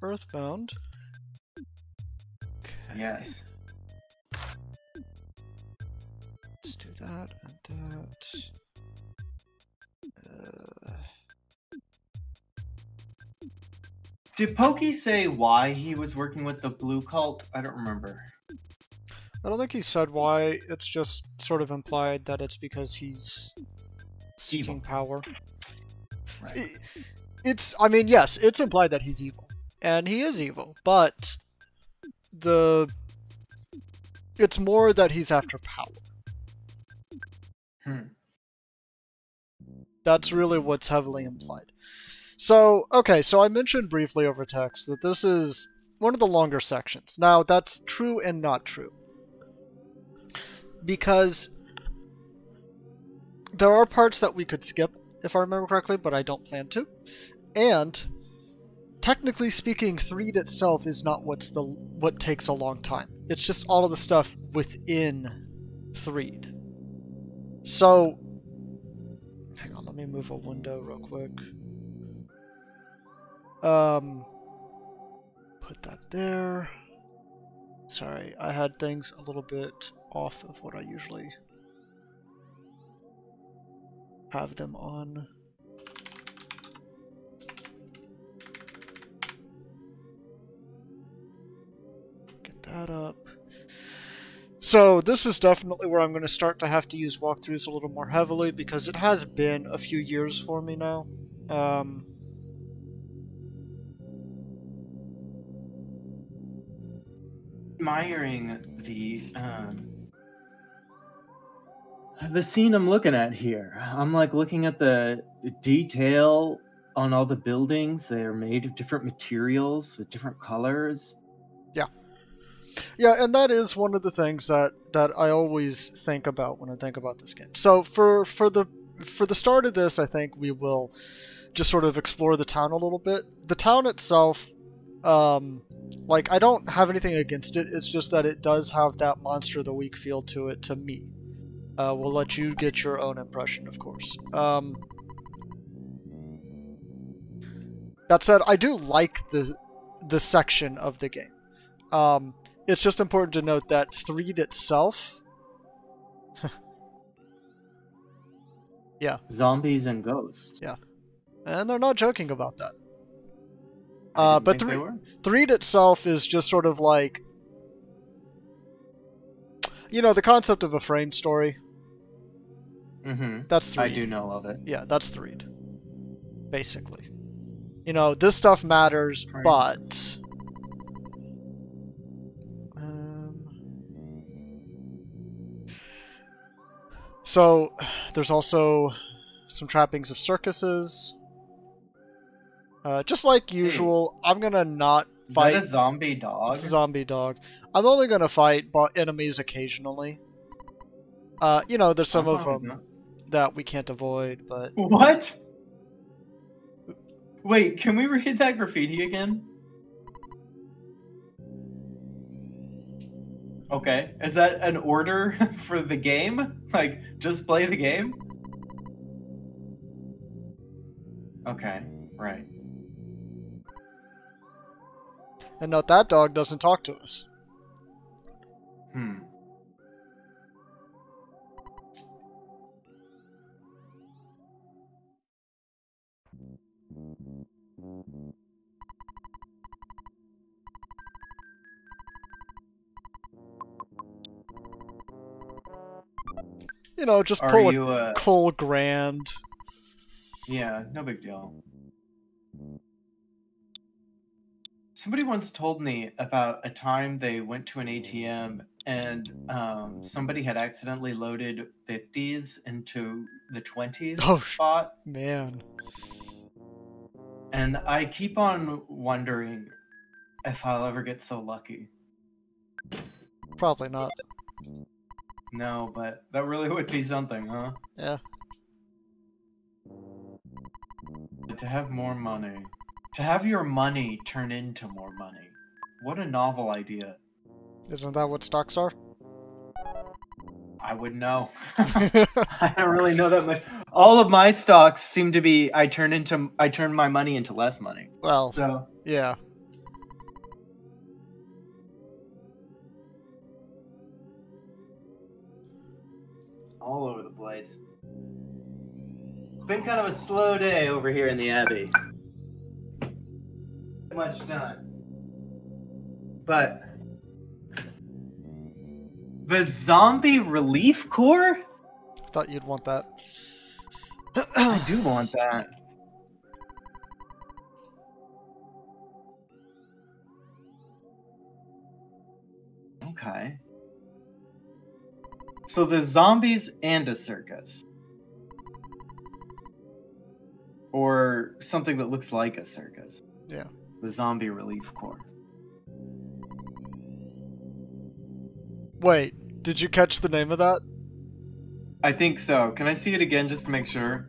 Earthbound. Okay. Yes. Let's do that and that. Did Pokey say why he was working with the blue cult? I don't remember. I don't think he said why. It's just sort of implied that it's because he's seeking Evil. power. Right. I mean, yes, it's implied that he's evil. And he is evil, but it's more that he's after power. That's really what's heavily implied. So, okay, so I mentioned briefly over text that this is one of the longer sections. Now, that's true and not true. Because there are parts that we could skip, if I remember correctly, but I don't plan to. And, technically speaking, Threed itself is not what takes a long time. It's just all of the stuff within Threed. So, hang on, let me move a window real quick. Put that there. Sorry, I had things a little bit off of what I usually have them on. Get that up. So this is definitely where I'm going to start to have to use walkthroughs a little more heavily because it has been a few years for me now. Admiring the scene I'm looking at here. I'm like looking at the detail on all the buildings. They're made of different materials with different colors. Yeah, and that is one of the things that I always think about when I think about this game. So for the start of this, I think we will just sort of explore the town a little bit. The town itself, like, I don't have anything against it. It's just that it does have that Monster of the Week feel to it to me. We'll let you get your own impression, of course. That said, I do like the section of the game. It's just important to note that Threed itself... yeah. Zombies and ghosts. Yeah. And they're not joking about that. But Threed itself is just sort of like... You know, the concept of a frame story. Mm-hmm. That's Threed. I do know of it. Yeah, that's Threed. Basically. You know, this stuff matters, Right. but... So, there's also some trappings of circuses. Just like usual, I'm gonna not fight... Is that a zombie dog? It's a zombie dog. I'm only gonna fight enemies occasionally. You know, there's some of them that we can't avoid, but... What? Wait, can we read that graffiti again? Okay, is that an order for the game? Like, just play the game? Okay, right. And note that dog doesn't talk to us. You know, just pull a Cole Grand. Yeah, no big deal. Somebody once told me about a time they went to an ATM and somebody had accidentally loaded 50s into the 20s spot. Man. And I keep on wondering if I'll ever get so lucky. Probably not. No, but that really would be something, huh? Yeah. To have more money. To have your money turn into more money. What a novel idea. Isn't that what stocks are? I wouldn't know. I don't really know that much. All of my stocks seem to be I turn my money into less money. Well, so yeah. all over the place. Been kind of a slow day over here in the Abbey. Too much time. But the Zombie Relief Corps? Thought you'd want that. I do want that. Okay. So there's zombies and a circus. Or something that looks like a circus. Yeah. The Zombie Relief Corps. Wait, did you catch the name of that? I think so. Can I see it again just to make sure?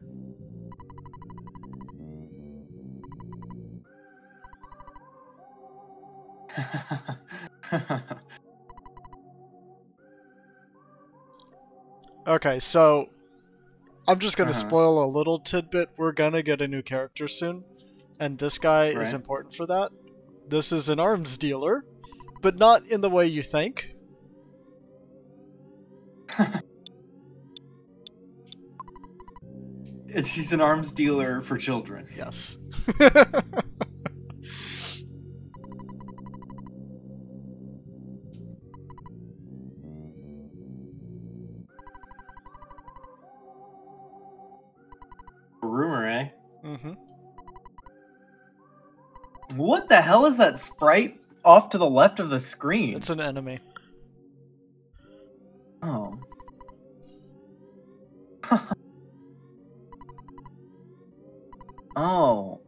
Okay, so I'm just gonna spoil a little tidbit. We're gonna get a new character soon, and this guy is important for that. This is an arms dealer, but not in the way you think. He's an arms dealer for children. Yes. Rumor, eh? Mm-hmm. What the hell is that sprite off to the left of the screen? It's an enemy. Oh. Oh.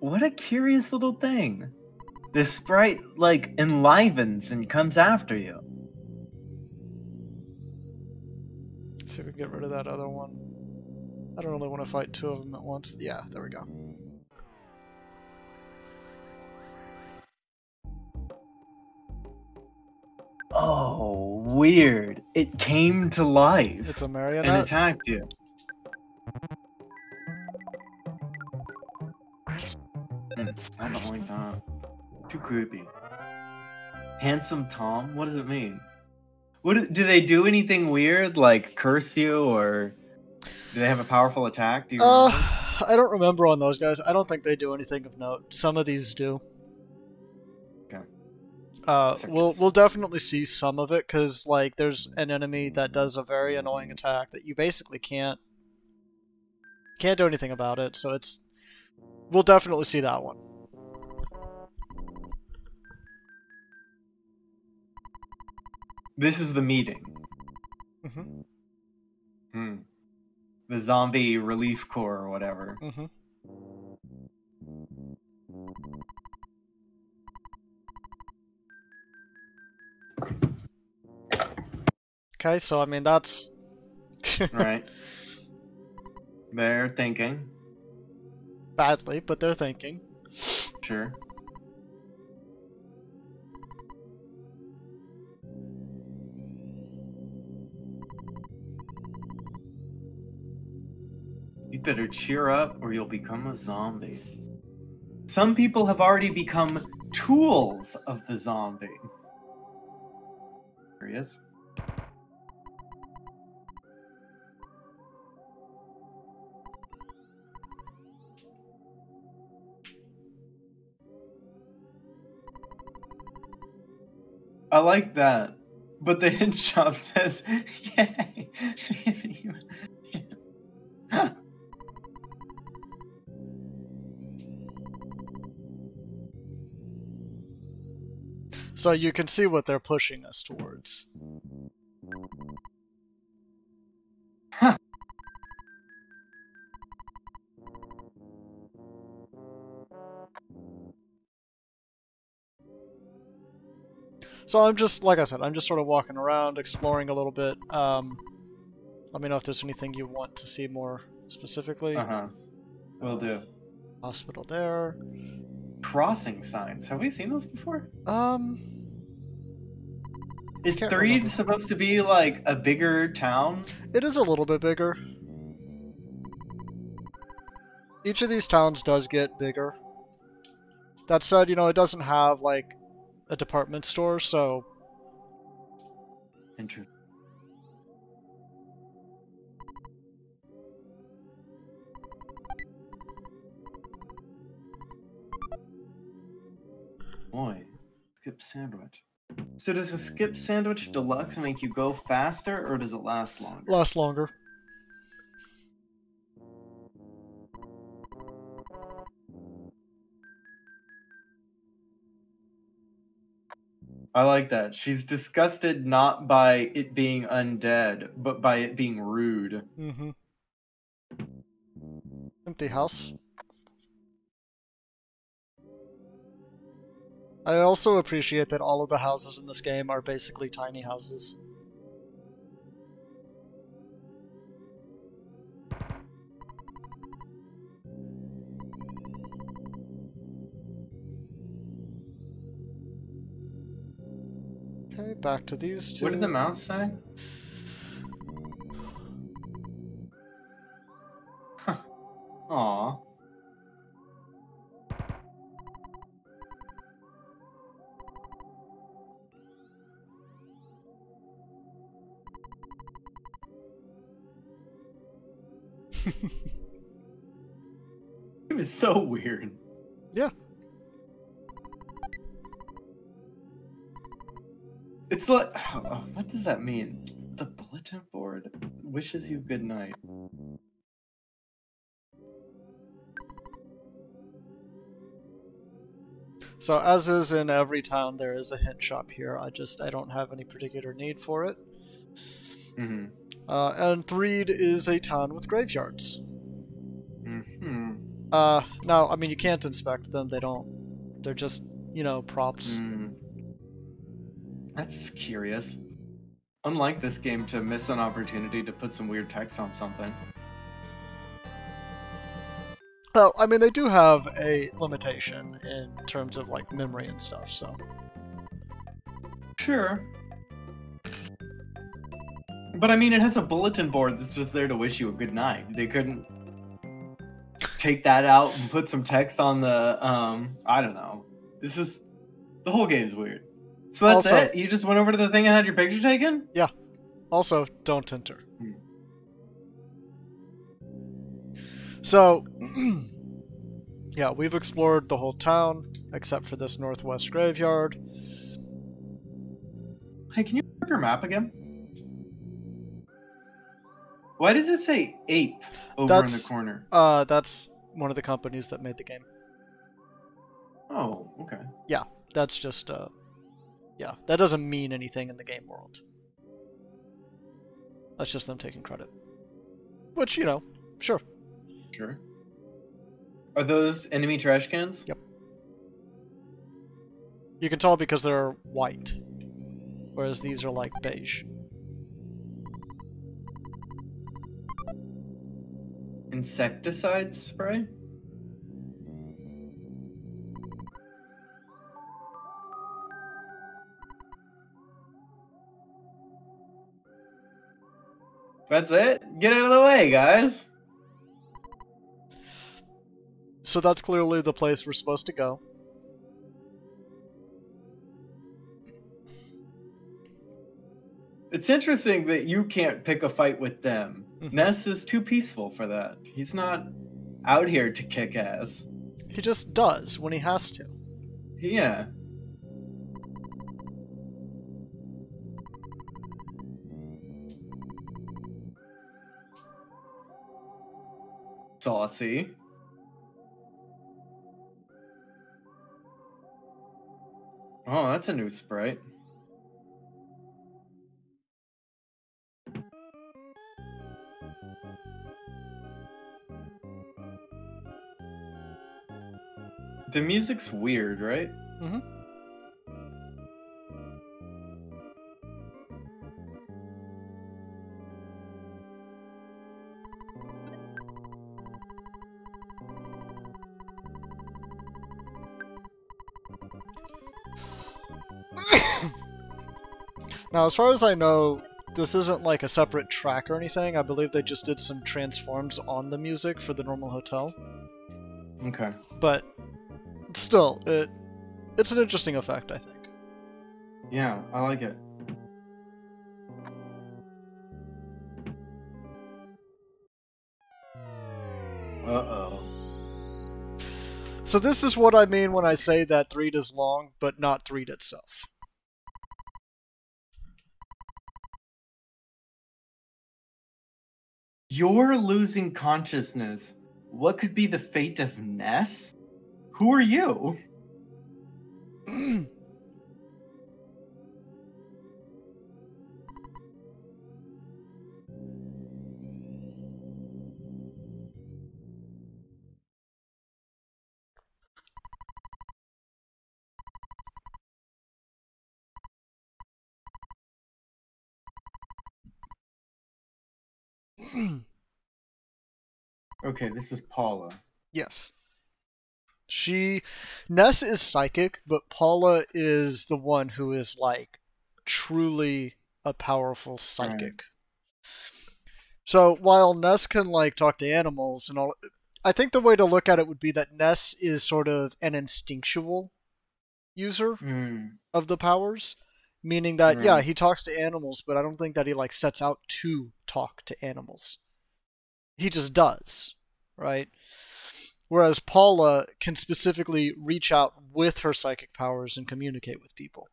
What a curious little thing. This sprite, like, enlivens and comes after you. See if we can get rid of that other one. I don't really want to fight two of them at once. Yeah, there we go. Oh, weird. It came to life. It's a marionette. And attacked you. I don't like that. Too creepy. Handsome Tom? What does it mean? Do they do anything weird, like curse you, or do they have a powerful attack? Do you remember? I don't remember on those guys. I don't think they do anything of note. Some of these do. Okay. We'll definitely see some of it, because like there's an enemy that does a very annoying attack that you basically can't do anything about it. So we'll definitely see that one. This is the meeting. Mm-hmm. The Zombie Relief Corps or whatever. Mm-hmm. Okay, so I mean that's right. They're thinking. Badly, but they're thinking. Sure. You better cheer up or you'll become a zombie. Some people have already become tools of the zombie. There he is. I like that. But the hint shop says, yay. So you can see what they're pushing us towards. Huh. So I'm just, like I said, I'm just sort of walking around, exploring a little bit. Let me know if there's anything you want to see more specifically. Will do. Hospital there. Crossing signs. Have we seen those before? Is Can't 3 remember. supposed to be like a bigger town? It is a little bit bigger. Each of these towns does get bigger. That said, you know, it doesn't have like a department store, so Interesting. Boy, skip sandwich. So does a skip sandwich deluxe make you go faster, or does it last longer? Lasts longer. I like that. She's disgusted not by it being undead, but by it being rude. Mm-hmm. Empty house. I also appreciate that all of the houses in this game are basically tiny houses. Okay, back to these two. What did the mouse say? Huh. Aw. It was so weird. Yeah. It's like, oh, what does that mean? The bulletin board wishes you good night. So as is in every town, there is a hint shop here. I don't have any particular need for it. Mm-hmm. And Threed is a town with graveyards. Mm-hmm. Now, I mean, you can't inspect them. They're just, you know, props. Mm. That's curious. Unlike this game to miss an opportunity to put some weird text on something. Well, I mean, they do have a limitation in terms of, like, memory and stuff, so... Sure. But I mean, it has a bulletin board that's just there to wish you a good night. They couldn't take that out and put some text on the, I don't know. It's just, the whole game's weird. So that's Also, it? You just went over to the thing and had your picture taken? Yeah. Also, don't enter. So, yeah, we've explored the whole town, except for this northwest graveyard. Hey, can you put up your map again? Why does it say ape over in the corner? That's one of the companies that made the game. Oh, okay. Yeah, that's just, yeah, that doesn't mean anything in the game world. That's just them taking credit. Which, you know, sure. Sure. Are those enemy trash cans? Yep. You can tell because they're white, whereas these are like beige. Insecticide spray? That's it? Get out of the way, guys! So that's clearly the place we're supposed to go. It's interesting that you can't pick a fight with them. Ness is too peaceful for that. He's not out here to kick ass. He just does when he has to. Yeah. Saucy. Oh, that's a new sprite. The music's weird, right? Mm-hmm. Now, as far as I know, this isn't like a separate track or anything. I believe they just did some transforms on the music for the normal hotel. Okay. But still, it's an interesting effect, I think. Yeah, I like it. Uh-oh. So this is what I mean when I say that Threed is long, but not Threed itself. You're losing consciousness. What could be the fate of Ness? Who are you? Okay, this is Paula. Yes. Ness is psychic, but Paula is the one who is, like, truly a powerful psychic. Right. So while Ness can, like, talk to animals and all, I think the way to look at it would be that Ness is sort of an instinctual user of the powers, meaning that, yeah, he talks to animals, but I don't think that he, like, sets out to talk to animals. He just does, right? Whereas Paula can specifically reach out with her psychic powers and communicate with people.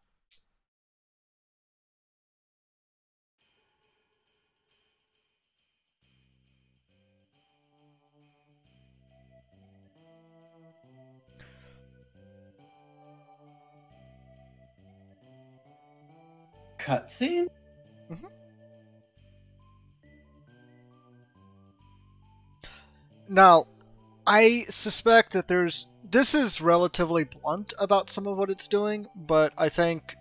Cutscene? Mm-hmm. Now, I suspect that this is relatively blunt about some of what it's doing, but I think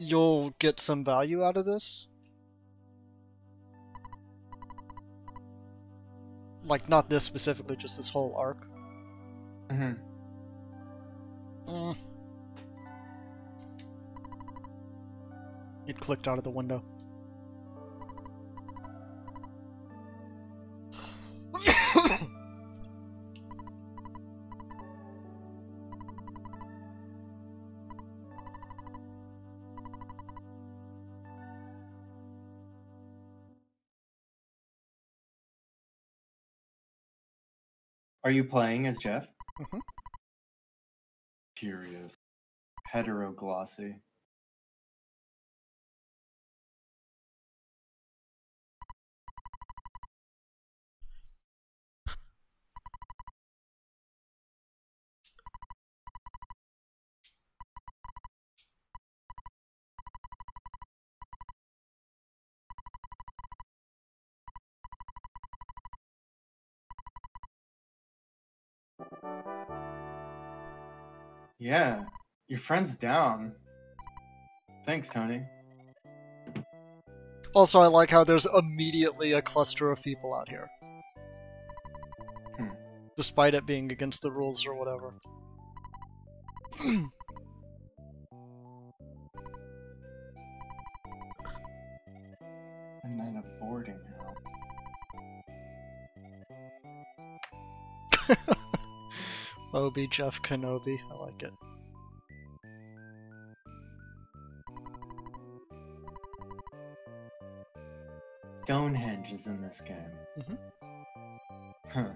you'll get some value out of this. Like, not this specifically, just this whole arc. Mm-hmm. It clicked out of the window. Are you playing as Jeff? Mm-hmm. Curious. Heteroglossy. Yeah, your friend's down. Thanks, Tony. Also, I like how there's immediately a cluster of people out here. Despite it being against the rules or whatever. And then a boarding house. Obi Jeff Kenobi, I like it. Stonehenge is in this game. Mm-hmm. Huh.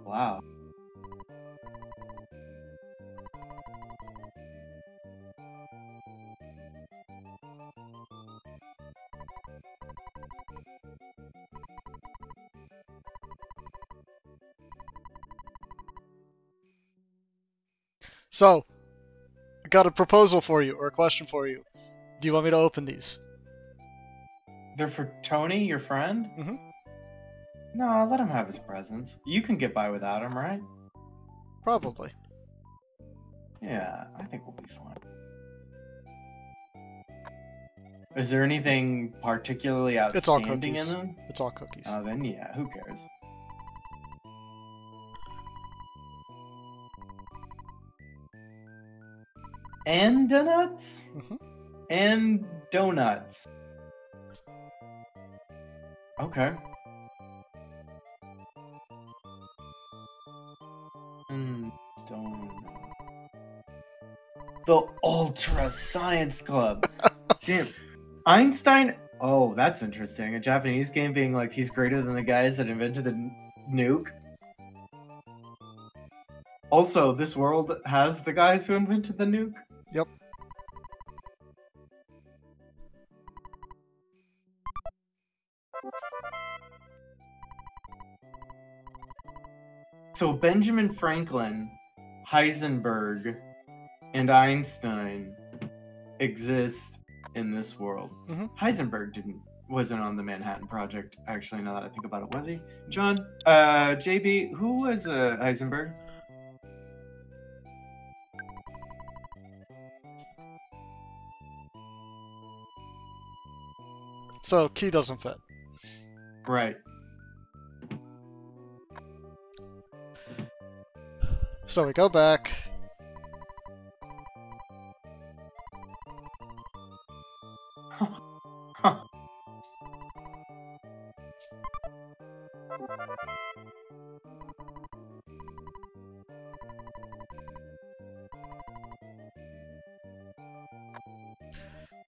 Wow. So, I got a proposal for you, or a question for you. Do you want me to open these? They're for Tony, your friend? Mm-hmm. No, let him have his presents. You can get by without him, right? Probably. Yeah, I think we'll be fine. Is there anything particularly outstanding in them? It's all cookies. Oh, then yeah, who cares? And donuts? Mm-hmm. And donuts. Okay. Donut. The Ultra Science Club. Damn. Einstein. Oh, that's interesting. A Japanese game being like he's greater than the guys that invented the nuke. Also, this world has the guys who invented the nuke. Yep. So Benjamin Franklin, Heisenberg, and Einstein exist in this world. Mm-hmm. Heisenberg wasn't on the Manhattan Project, actually, now that I think about it, was he? John? JB, who was Heisenberg? So key doesn't fit. Right. So we go back. Huh.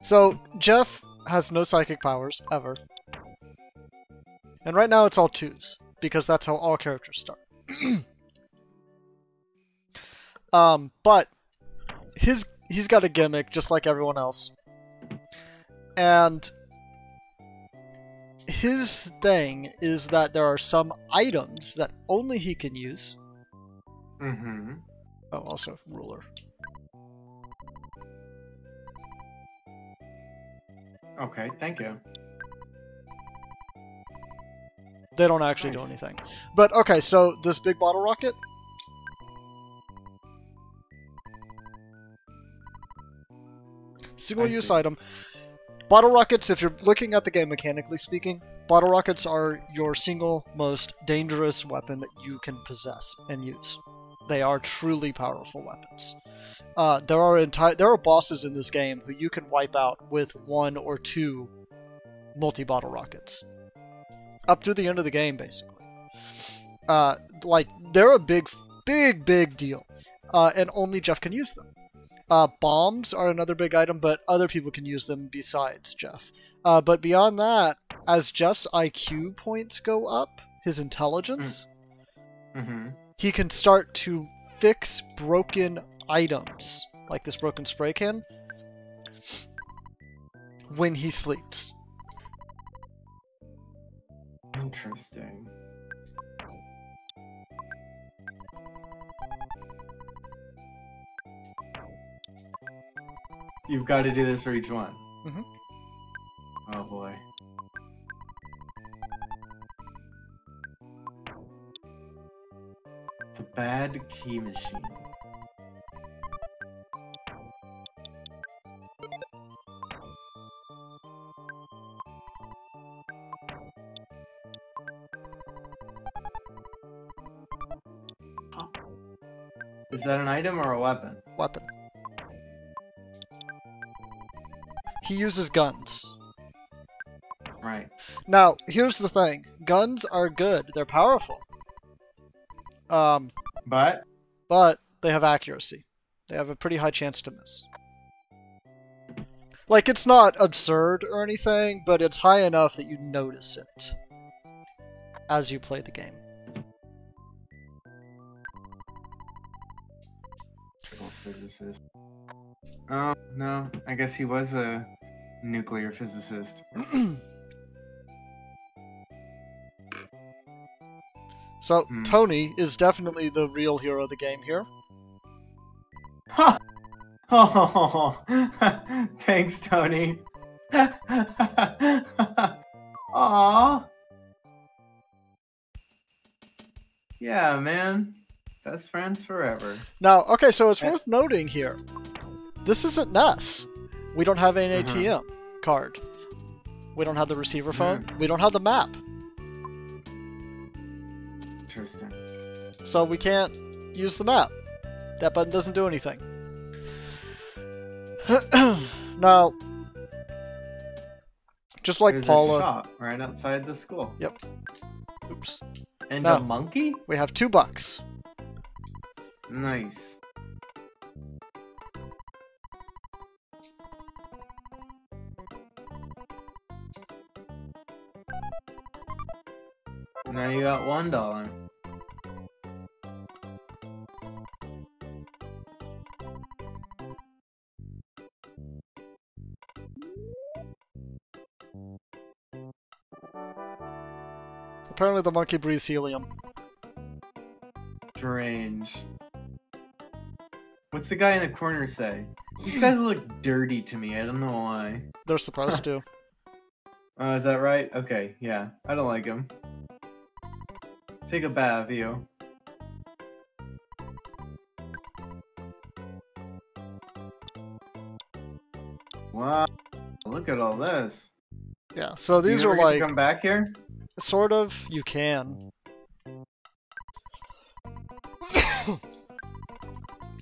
So Jeff has no psychic powers ever. And right now it's all 2s, because that's how all characters start. But he's got a gimmick just like everyone else. And his thing is that there are some items that only he can use. Mm-hmm. Oh, also ruler. Okay, thank you. They don't actually do Nice. anything. But okay, so this big bottle rocket. Single-use see. item. Bottle rockets, if you're looking at the game mechanically speaking, bottle rockets are your single most dangerous weapon that you can possess and use. They are truly powerful weapons. There are bosses in this game who you can wipe out with 1 or 2 multi-bottle rockets. Up to the end of the game, basically. Like, they're a big deal. And only Jeff can use them. Bombs are another big item, but other people can use them besides Jeff. But beyond that, as Jeff's IQ points go up, his intelligence, Mm-hmm. he can start to fix broken items, like this broken spray can, when he sleeps. Interesting. You've got to do this for each one. Mhm. Oh boy. It's a bad key machine. Is that an item or a weapon? Weapon. He uses guns. Right. Now, here's the thing. Guns are good. They're powerful. But But they have accuracy. They have a pretty high chance to miss. Like, it's not absurd or anything, but it's high enough that you notice it as you play the game. physicist. Oh, no. I guess he was a nuclear physicist. So, Tony is definitely the real hero of the game here. Ha! Oh, thanks, Tony. Aw. Yeah, man. Best friends forever. Now, okay, so it's worth noting here. This isn't NES. We don't have an ATM card. We don't have the receiver phone. We don't have the map. Interesting. So we can't use the map. That button doesn't do anything. Now, just like There's Paula... a shop right outside the school. Yep. Oops. And No. a monkey? We have $2. Nice. Now you got $1. Apparently the monkey breathes helium. Strange. What's the guy in the corner say? These guys look dirty to me. I don't know why. They're supposed to. Oh, is that right? Okay, yeah. I don't like him. Take a bath, you. Wow. Look at all this. Yeah, so these you are never get like... to come back here? Sort of, you can.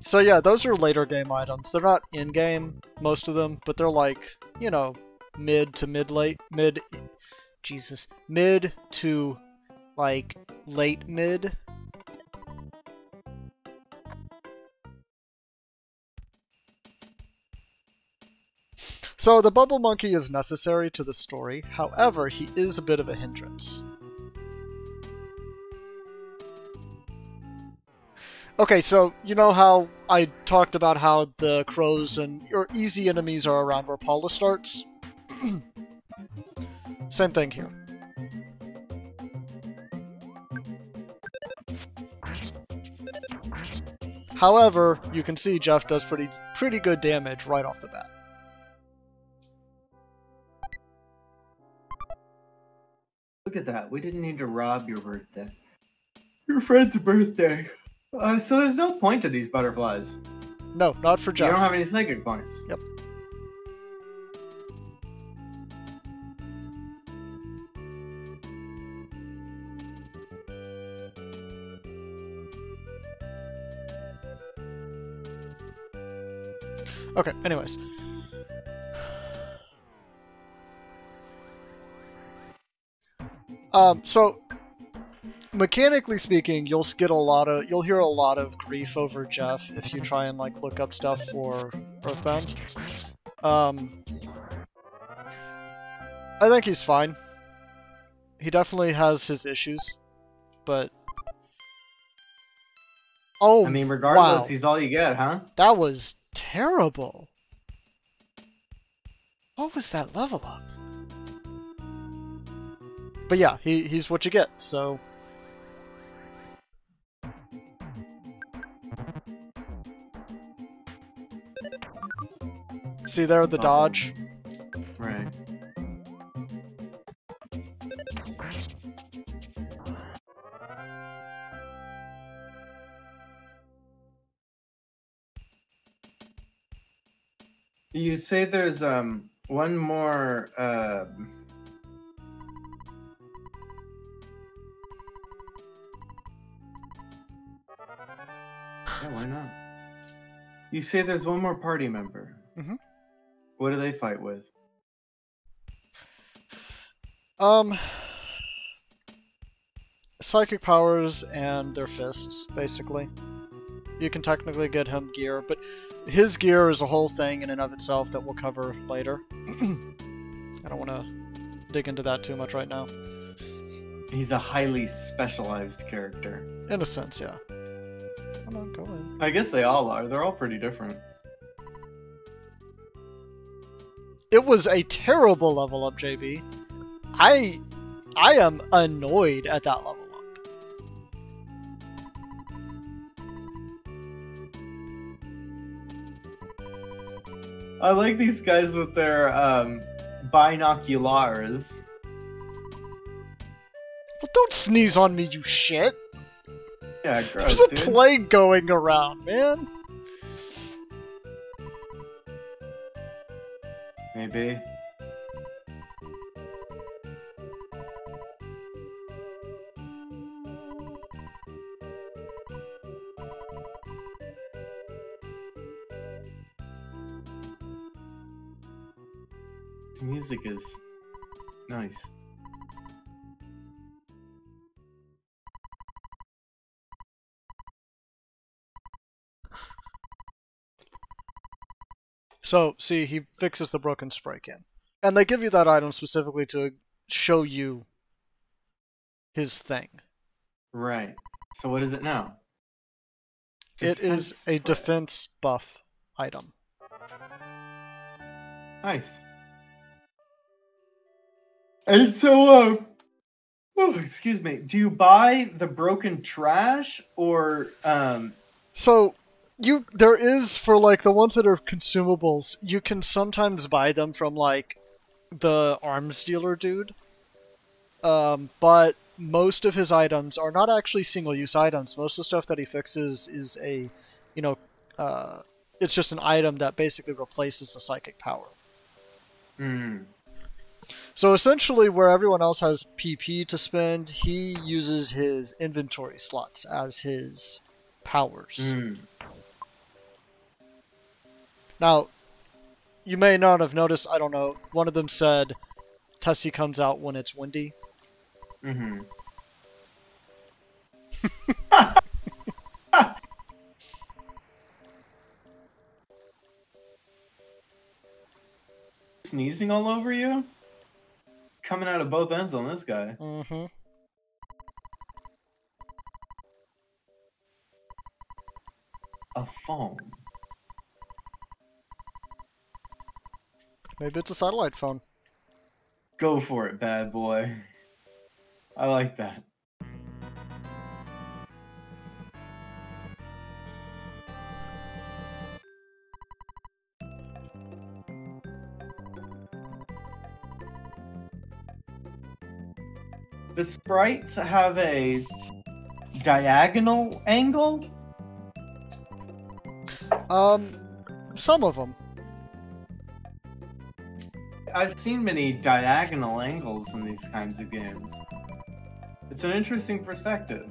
So yeah, those are later game items. They're not in-game, most of them, but they're like, you know, mid to like late mid. So the Bubble Monkey is necessary to the story, however, he is a bit of a hindrance. Okay, so you know how I talked about how the crows and your easy enemies are around where Paula starts? Same thing here. However, you can see Jeff does pretty good damage right off the bat. Look at that. We didn't need to rob your birthday. Your friend's birthday. So there's no point to these butterflies. No, not for Jeff. You don't have any psychic points. Yep. Okay, anyways. So mechanically speaking, you'll hear a lot of grief over Jeff if you try and like look up stuff for Earthbound. I think he's fine. He definitely has his issues, but I mean, regardless, wow. He's all you get, huh? That was terrible. What was that level up? But yeah, he's what you get, so... See there, the dodge? Right. You say there's one more yeah, why not? You say there's one more party member. Mm-hmm. What do they fight with? Psychic powers and their fists, basically. You can technically get him gear, but his gear is a whole thing in and of itself that we'll cover later. I don't want to dig into that too much right now. He's a highly specialized character. In a sense, yeah. Come on, go in. I guess they all are. They're all pretty different. It was a terrible level up, JB. I am annoyed at that level up. I like these guys with their binoculars. Well, don't sneeze on me, you shit. Yeah, gross, There's a dude. plague going around, man. Maybe. This music is nice. So, see, he fixes the broken spray can. And they give you that item specifically to show you his thing. Right. So what is it now? It is a defense buff item. Nice. And so, oh, excuse me. Do you buy the broken trash or So there is, for like the ones that are consumables, you can sometimes buy them from like the arms dealer dude. But most of his items are not actually single-use items. Most of the stuff that he fixes is it's just an item that basically replaces the psychic power. So essentially, where everyone else has PP to spend, he uses his inventory slots as his powers. Now, you may not have noticed, I don't know, one of them said Tessie comes out when it's windy. Sneezing all over you? Coming out of both ends on this guy. A phone. Maybe it's a satellite phone. Go for it, bad boy. I like that. The sprites have a diagonal angle? Some of them. I've seen many diagonal angles in these kinds of games. It's an interesting perspective.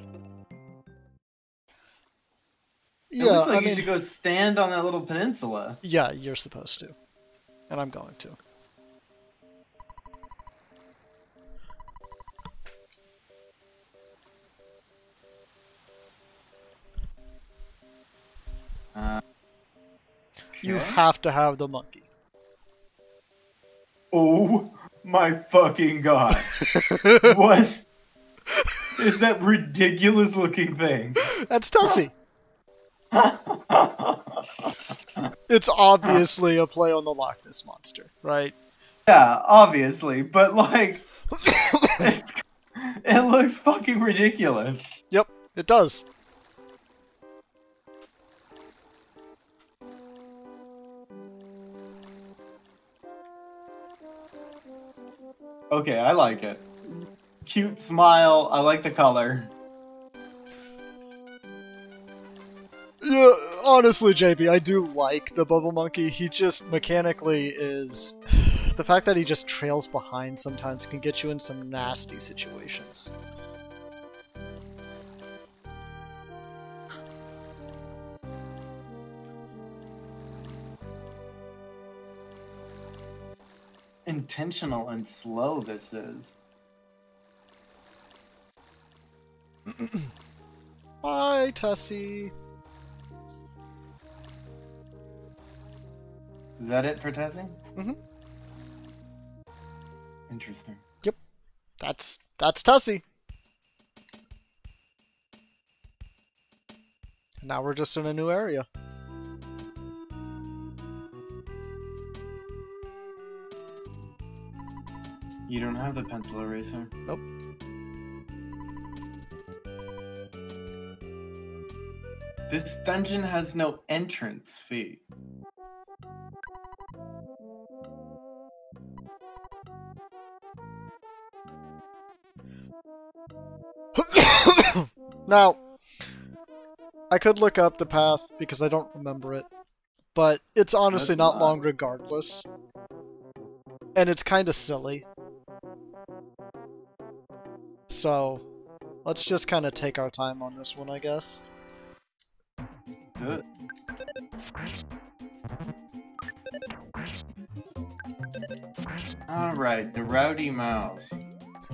Yeah, it looks like you should go stand on that little peninsula. Yeah, you're supposed to. And I'm going to. You have to have the monkey. Oh my fucking god. What is that ridiculous looking thing? That's Tessie. It's obviously a play on the Loch Ness Monster, right? Yeah, obviously, but like, it looks fucking ridiculous. Yep, it does. Okay, I like it. Cute smile. I like the color. Yeah, honestly, JP, I do like the Bubble Monkey. He just mechanically is... The fact that he just trails behind sometimes can get you in some nasty situations. Intentional and slow this is. Bye, Tessie. Is that it for Tessie? Mm-hmm. Interesting. Yep. That's Tessie. Now we're just in a new area. You don't have the pencil eraser? Nope. This dungeon has no entrance fee. Now, I could look up the path because I don't remember it, but it's honestly not long regardless. And it's kind of silly. So, let's just kind of take our time on this one, I guess. Good. Alright, the Rowdy Mouse.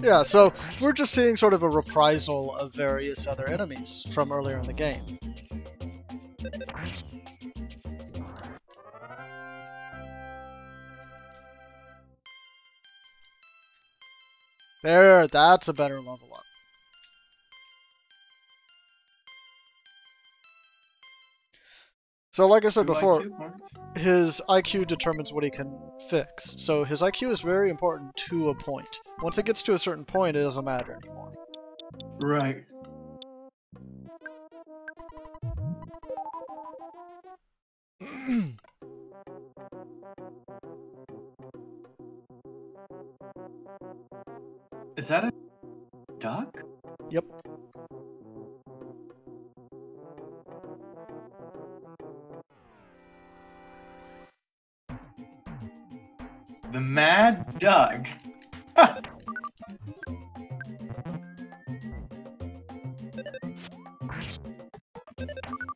Yeah, so we're just seeing sort of a reprisal of various other enemies from earlier in the game. There, that's a better level up. So like I said 2 before, IQ points. his IQ determines what he can fix. So his IQ is very important to a point. Once it gets to a certain point, it doesn't matter anymore. Right. Is that a duck? Yep. The Mad Duck.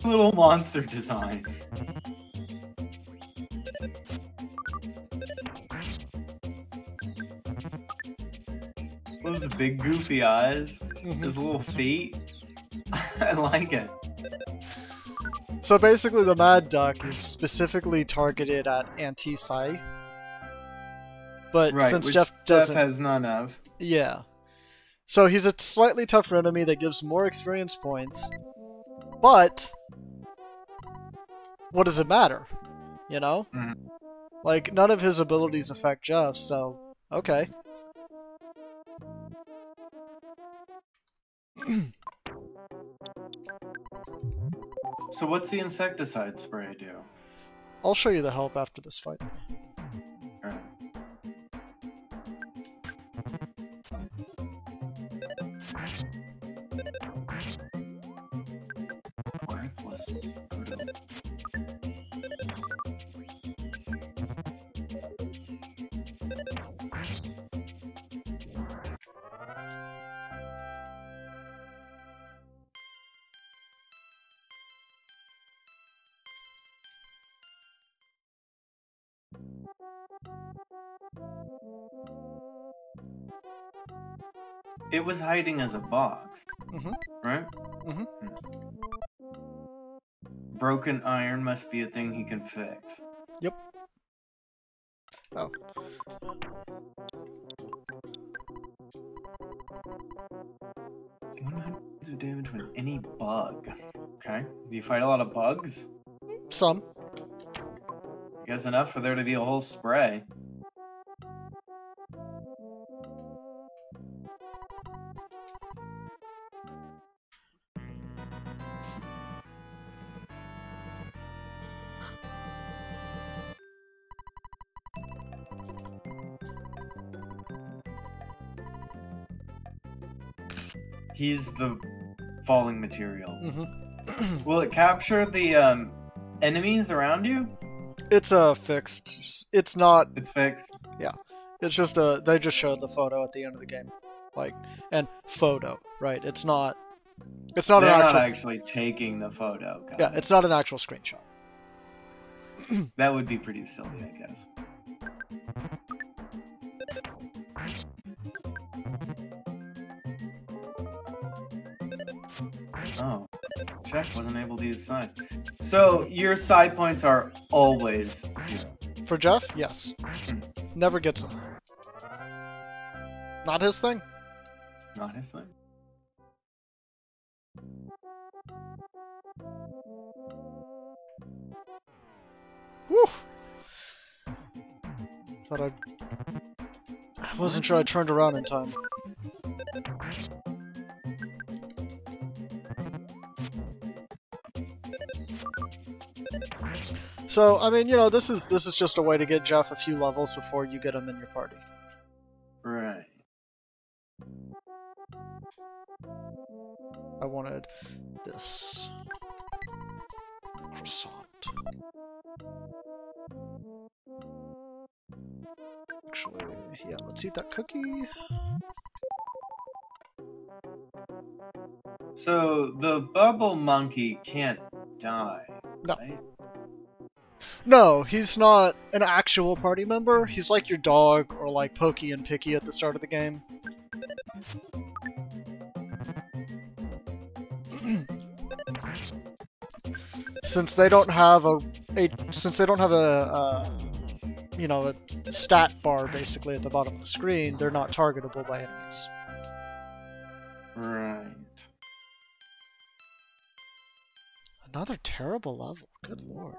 Little monster design. Those big goofy eyes. His little feet. I like it. So basically the Mad Duck is specifically targeted at anti-Psi. But right, since which Jeff doesn't... has none of. Yeah. So he's a slightly tougher enemy that gives more experience points. But... what does it matter? You know? Mm-hmm. Like, none of his abilities affect Jeff, so... okay. So what's the insecticide spray do? I'll show you the help after this fight. Alright. It was hiding as a box, right? Broken iron must be a thing he can fix. Yep. Oh. 100 of damage with any bug. Okay. Do you fight a lot of bugs? Some. I guess enough for there to be a whole spray. He's the falling materials. Will it capture the enemies around you? It's fixed. It's not. It's fixed. Yeah, it's just they just showed the photo at the end of the game, like, and photo, right? It's not. It's not They're an actual. not actually taking the photo. Okay. Yeah, it's not an actual screenshot. That would be pretty silly, I guess. Oh, Jeff wasn't able to use side. So your side points are always 0. For Jeff, yes. Never gets them. Not his thing. Not his thing. Whew. Thought I wasn't sure I turned around in time. So, I mean, you know, this is just a way to get Jeff a few levels before you get him in your party. Right. I wanted this croissant. Actually, yeah, let's eat that cookie. So the bubble monkey can't die. No. Right? No, he's not an actual party member. He's like your dog or like Pokey and Picky at the start of the game. Since they don't have a you know, a stat bar basically at the bottom of the screen, they're not targetable by enemies. Right. Another terrible level. Good lord.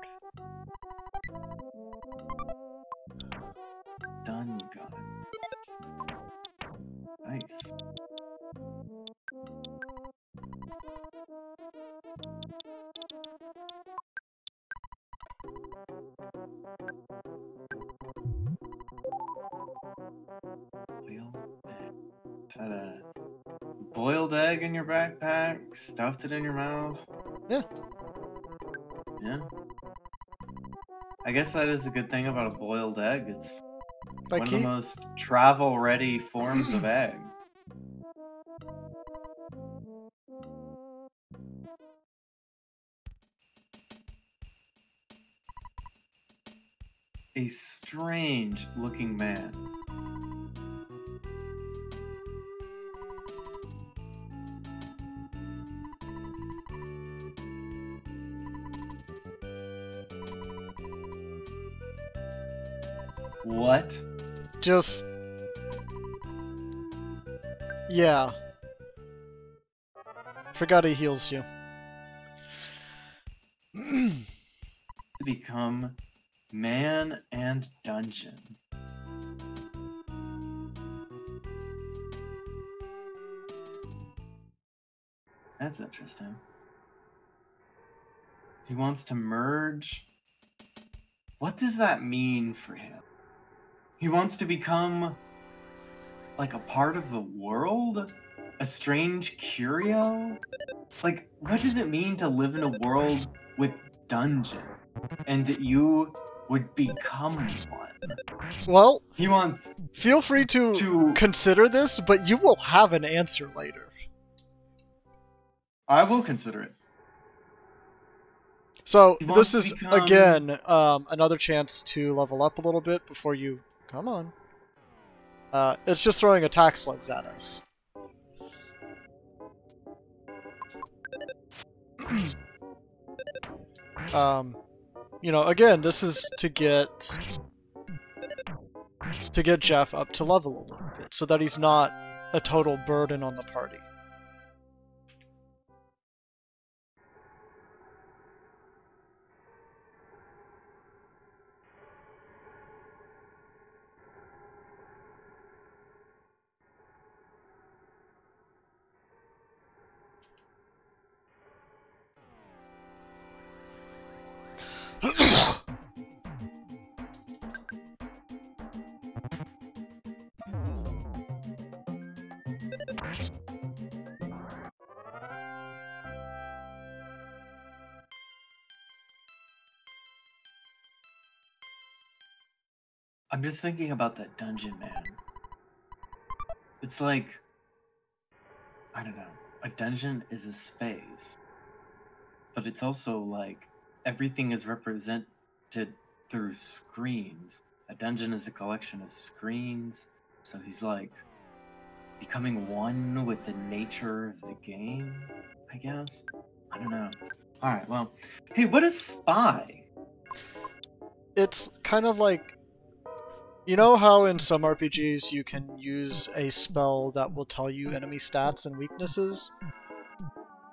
Stun gun. Nice. Is that a boiled egg in your backpack? Stuffed it in your mouth? Yeah. Yeah. I guess that is a good thing about a boiled egg. It's one of the most travel-ready forms of egg. A strange-looking man. What? Just... yeah. Forgot he heals you. To become man and dungeon. That's interesting. He wants to merge. What does that mean for him? He wants to become like a part of the world? A strange curio? Like, what does it mean to live in a world with dungeon? And that you would become one? Well, he wants. Feel free to consider this, but you will have an answer later. I will consider it. So, this is, again, another chance to level up a little bit before you... Come on. It's just throwing attack slugs at us. You know, again, this is to get Jeff up to level a little bit, so that he's not a total burden on the party. I'm just thinking about that dungeon, man. It's like, I don't know, a dungeon is a space, but it's also like everything is represented through screens. A dungeon is a collection of screens, so he's like becoming one with the nature of the game, I guess? I don't know. Alright, well, hey, what is spy? It's kind of like... You know how in some RPGs you can use a spell that will tell you enemy stats and weaknesses?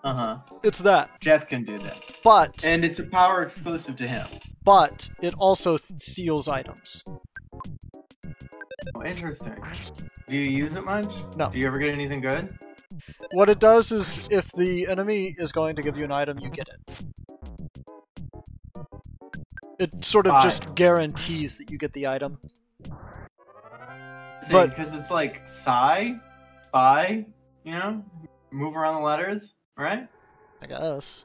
Uh-huh. It's that. Jeff can do that. But... And it's a power exclusive to him. But it also steals items. Oh, interesting. Do you use it much? No. Do you ever get anything good? What it does is, if the enemy is going to give you an item, you get it. It sort of just guarantees that you get the item. But because it's like spy, you know, move around the letters, right? I guess.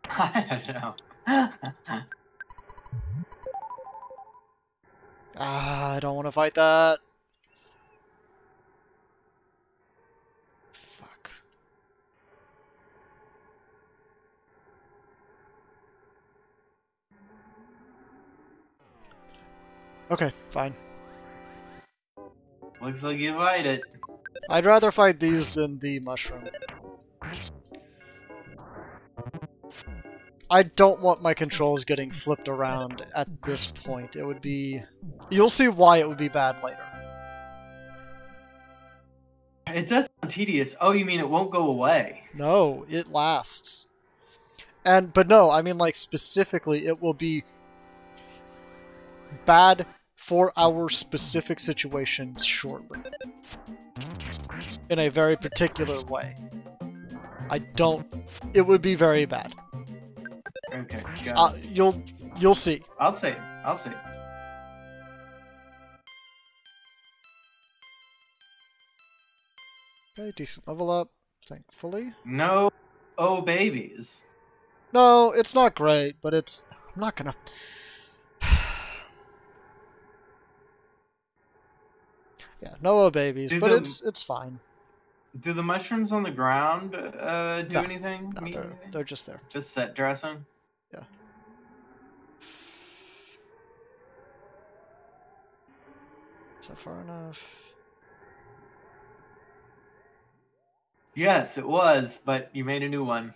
I don't know. I don't want to fight that. Fuck. Okay, fine. Looks like you fight it. I'd rather fight these than the mushroom. I don't want my controls getting flipped around at this point. It would be... You'll see why it would be bad later. It does sound tedious. Oh, you mean it won't go away? No, it lasts. But no, I mean, like, specifically, it will be bad for our specific situations shortly. In a very particular way. It would be very bad. Okay, got it. You'll see. I'll see. Okay, decent level up, thankfully. No, oh babies. No, it's not great, but it's... I'm not gonna... Yeah, no babies, but it's fine. Do the mushrooms on the ground do anything? No, they're just there. Just set dressing? Yeah. Is that far enough? Yes, it was, but you made a new one.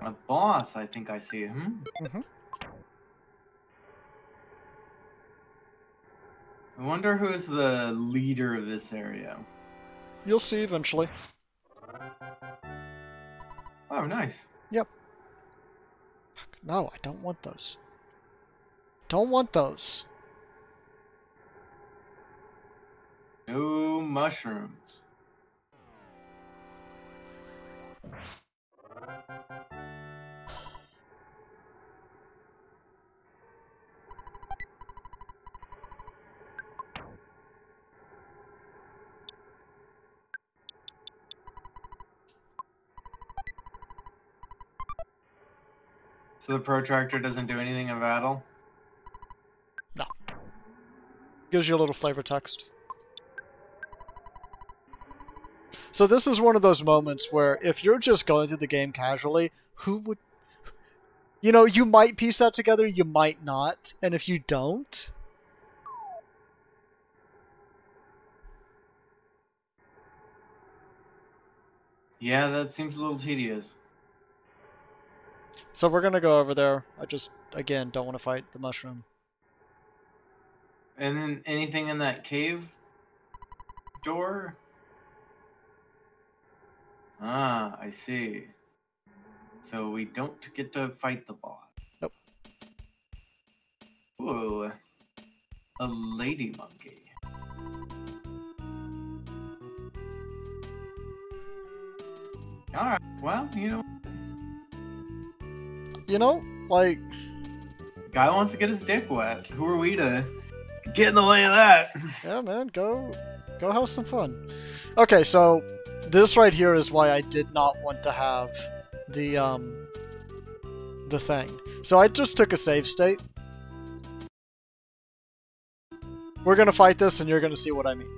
A boss, I think I see him. Mm-hmm. I wonder who is the leader of this area. You'll see eventually. Oh, nice. Yep. No, I don't want those. Don't want those. No mushrooms. So the protractor doesn't do anything in battle? No. Gives you a little flavor text. So this is one of those moments where if you're just going through the game casually, who would... You know, you might piece that together, you might not. And if you don't... Yeah, that seems a little tedious. So we're going to go over there. I just, again, don't want to fight the mushroom. And then anything in that cave door? Ah, I see. So we don't get to fight the boss. Nope. Ooh, a lady monkey. Alright, well, You know, like... Guy wants to get his dick wet. Who are we to get in the way of that? Yeah, man, go have some fun. Okay, so this right here is why I did not want to have the thing. So I just took a save state. We're gonna fight this and you're gonna see what I mean.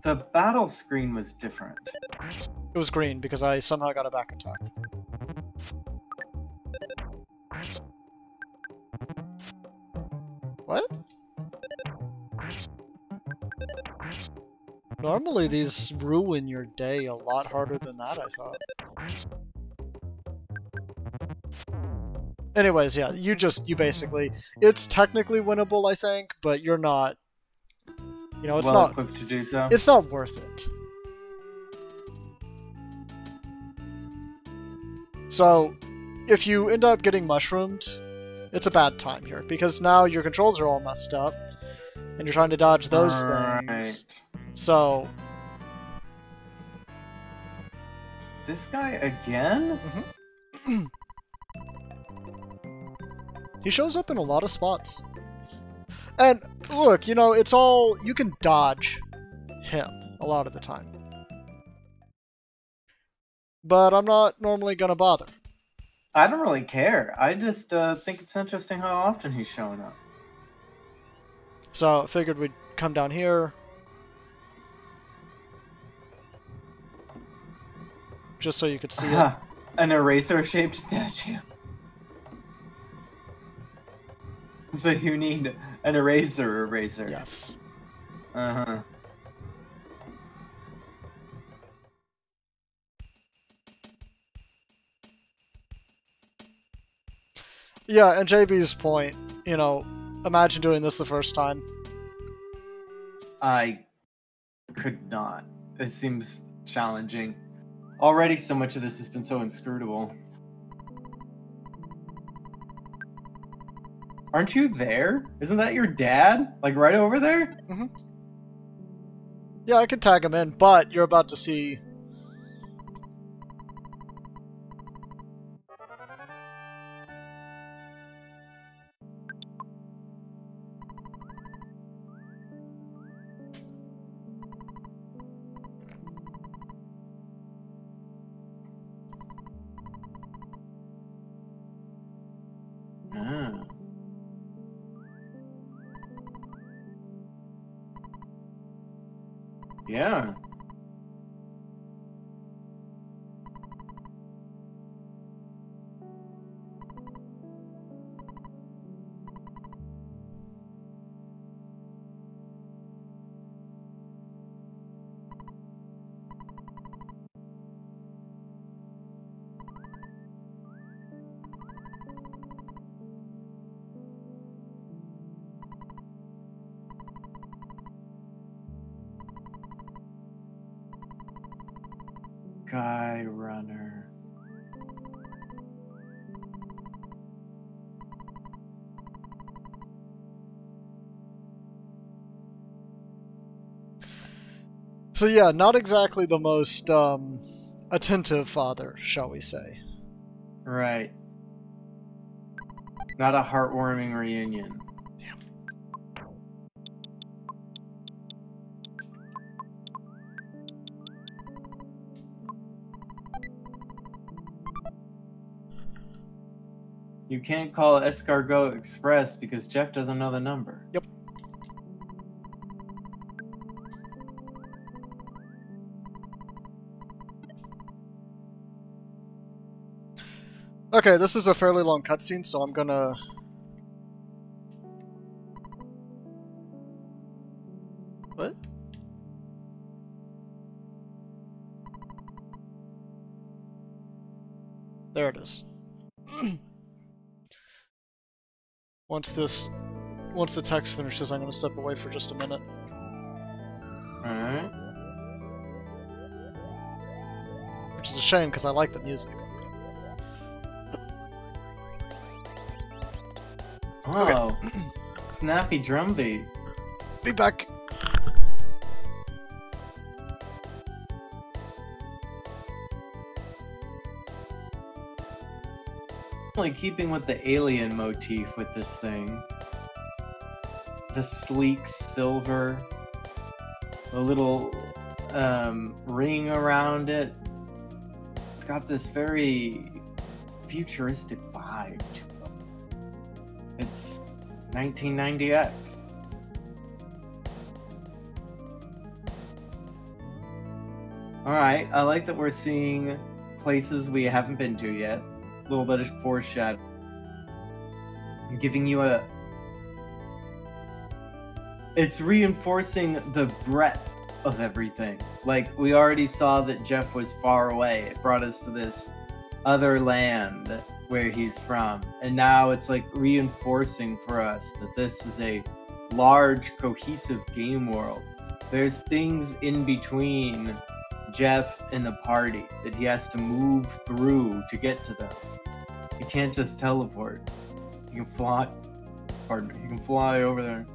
The battle screen was different. It was green because I somehow got a back attack. What? Normally these ruin your day a lot harder than that, I thought. Anyways, yeah, you basically... It's technically winnable, I think, but you're not... You know, it's well not... equipped to do so. It's not worth it. So, if you end up getting mushroomed, it's a bad time here, because now your controls are all messed up, and you're trying to dodge those things. So... This guy again? Mm-hmm. He shows up in a lot of spots. And, look, you know, it's all... You can dodge him a lot of the time. But I'm not normally gonna bother. I don't really care. I just think it's interesting how often he's showing up. So, I figured we'd come down here. Just so you could see it. An eraser-shaped statue. So you need an eraser. Yes. Uh-huh. Yeah, and JB's point you know, imagine doing this the first time. I could not. It seems challenging. Already so much of this has been so inscrutable. Aren't you there? Isn't that your dad? Like right over there? Mm-hmm. Yeah, I could tag him in, but you're about to see... Ah. Yeah. Guy runner. So yeah, not exactly the most attentive father, shall we say. Right. Not a heartwarming reunion. Damn. You can't call Escargot Express because Jeff doesn't know the number. Yep. Okay, this is a fairly long cutscene, so I'm gonna... What? There it is. Once the text finishes, I'm gonna step away for just a minute. Alright. Which is a shame, because I like the music. Oh, Okay. snappy drum beat. Be back. Like keeping with the alien motif with this thing. The sleek silver, the little ring around it. It's got this very futuristic vibe to it. It's 1990X. Alright, I like that we're seeing places we haven't been to yet. A little bit of foreshadowing. I'm giving you a... It's reinforcing the breadth of everything. Like, we already saw that Jeff was far away. It brought us to this other land where he's from. And now it's like reinforcing for us that this is a large, cohesive game world. There's things in between Jeff and the party that he has to move through to get to them. He can't just teleport. He can fly. Pardon me. He can fly over there.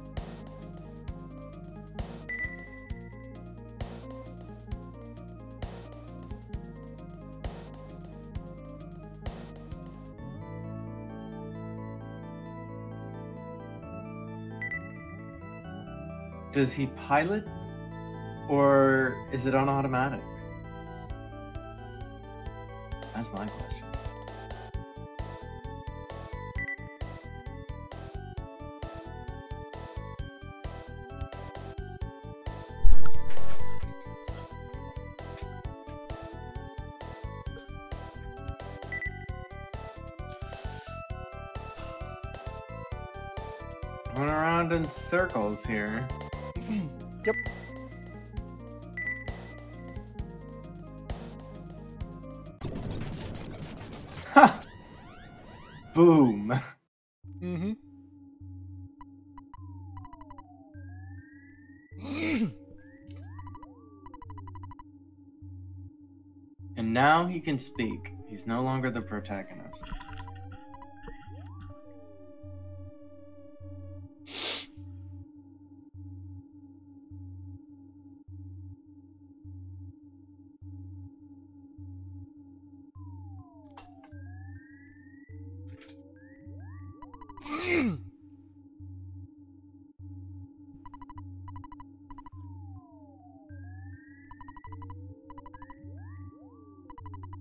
Does he pilot? Or is it on automatic? That's my question. Going around in circles here. Yep. Ha! Boom. Mm-hmm. And now he can speak. He's no longer the protagonist.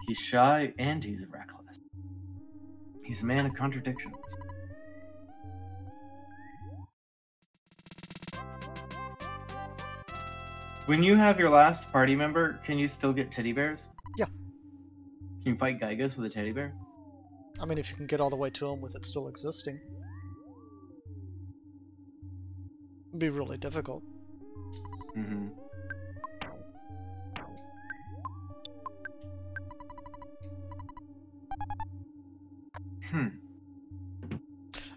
He's shy and he's reckless. He's a man of contradictions. When you have your last party member, can you still get teddy bears? Yeah. Can you fight Gygas with a teddy bear? I mean, if you can get all the way to him with it still existing. It'd be really difficult. Mm-hmm.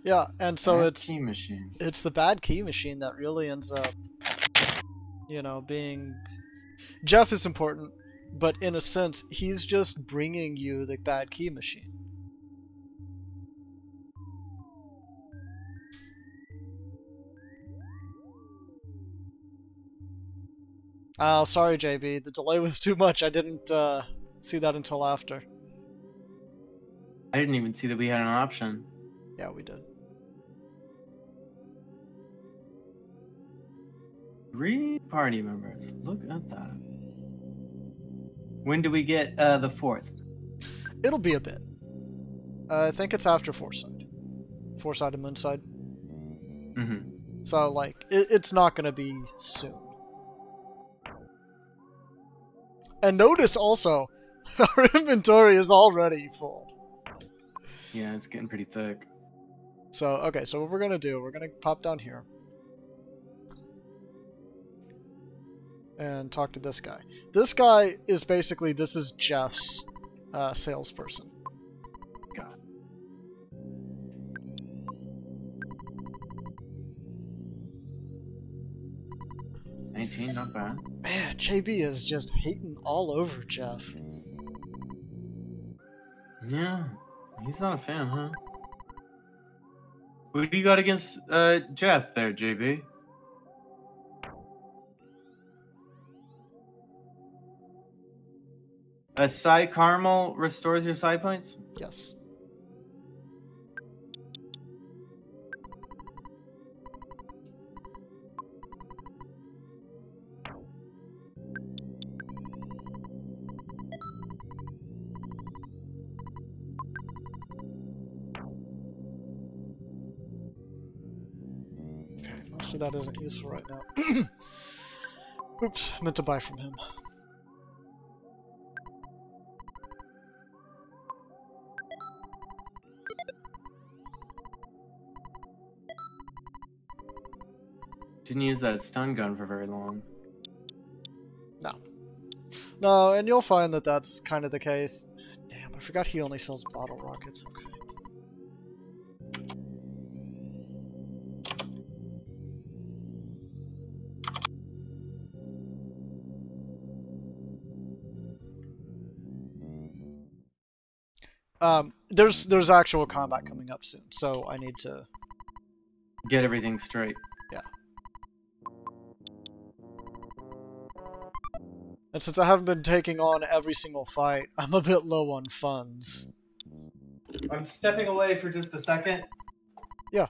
Yeah, and so bad it's key machine. It's the bad key machine that really ends up, you know, being... Jeff is important, but in a sense, he's just bringing you the bad key machine. Oh, sorry, JB. The delay was too much. I didn't see that until after. I didn't even see that we had an option. Yeah, we did. 3 party members. Look at that. When do we get the 4th? It'll be a bit. I think it's after Foresight. Foresight and Moonside. Mm-hmm. So, like, it's not going to be soon. And notice also, our inventory is already full. Yeah, it's getting pretty thick. So, okay, so what we're going to do, we're going to pop down here. And talk to this guy. This guy is basically, this is Jeff's salesperson. God. $19, not bad. Man, JB is just hating all over Jeff. Yeah, he's not a fan, huh? What do you got against Jeff there, JB? A Psi Caramel restores your Psi points? Yes. Okay, most of that isn't useful right now. Oops, meant to buy from him. Didn't use that stun gun for very long. No. No, and you'll find that that's kind of the case. Damn, I forgot he only sells bottle rockets. Okay. There's actual combat coming up soon, so I need to get everything straight. Yeah. And since I haven't been taking on every single fight, I'm a bit low on funds. I'm stepping away for just a second. Yeah.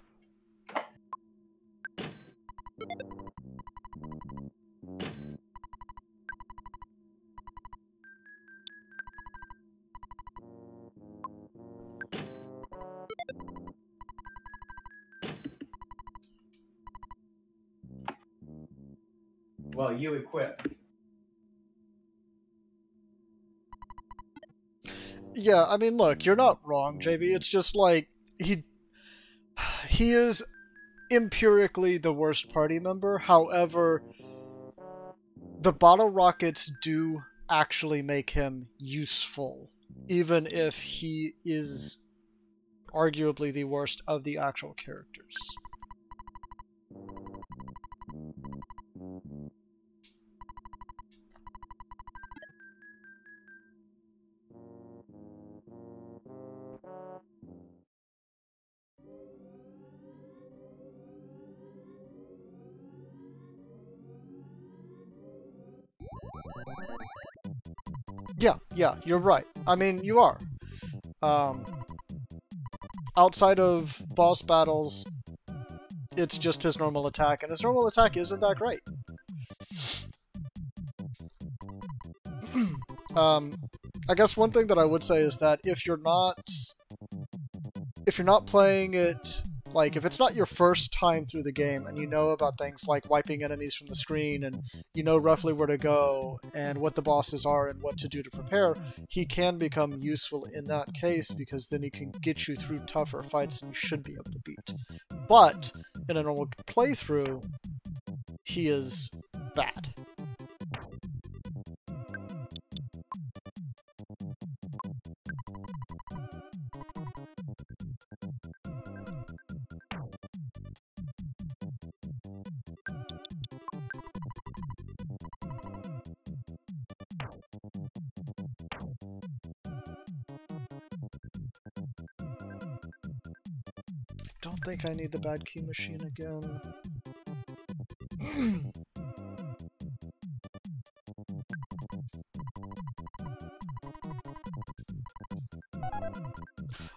Well, you equip. Yeah, I mean, look, you're not wrong, JB. It's just like he is empirically the worst party member. However, the bottle rockets do actually make him useful, even if he is arguably the worst of the actual characters. Yeah, you're right. I mean, you are. Outside of boss battles, it's just his normal attack, and his normal attack isn't that great. I guess one thing that I would say is that if you're not playing it, like if it's not your first time through the game and you know about things like wiping enemies from the screen and you know roughly where to go and what the bosses are and what to do to prepare, he can become useful in that case because then he can get you through tougher fights and you should be able to beat. But in a normal playthrough, he is bad. Don't think I need the bad key machine again.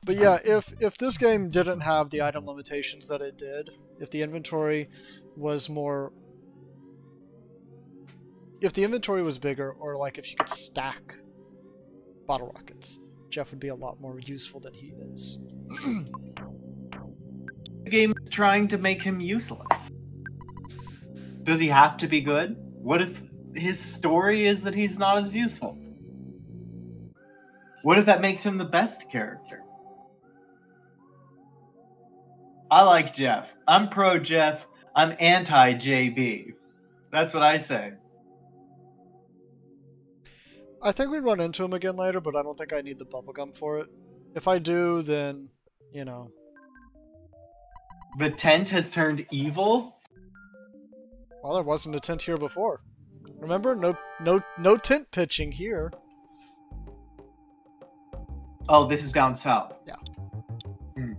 But yeah, if this game didn't have the item limitations that it did, if the inventory was more... If the inventory was bigger, or like if you could stack bottle rockets, Jeff would be a lot more useful than he is. The game is trying to make him useless. Does he have to be good? What if his story is that he's not as useful? What if that makes him the best character? I like Jeff. I'm pro Jeff. I'm anti JB. That's what I say. I think we run into him again later, but I don't think I need the bubblegum for it. If I do, then, you know. The tent has turned evil? Well, there wasn't a tent here before. Remember? No tent pitching here. Oh, this is down south. Yeah. Hmm.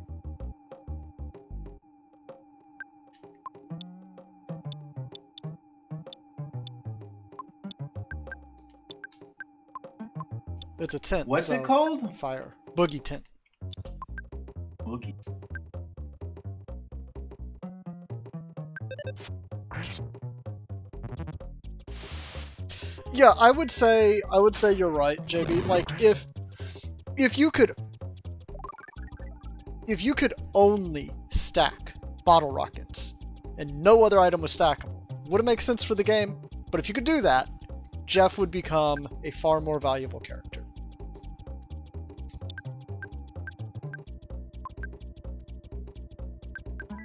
It's a tent. What's so it called? Fire. Boogie tent. Boogie. Yeah, I would say you're right, JB. Like if you could only stack bottle rockets and no other item was stackable, wouldn't make sense for the game. But if you could do that, Jeff would become a far more valuable character.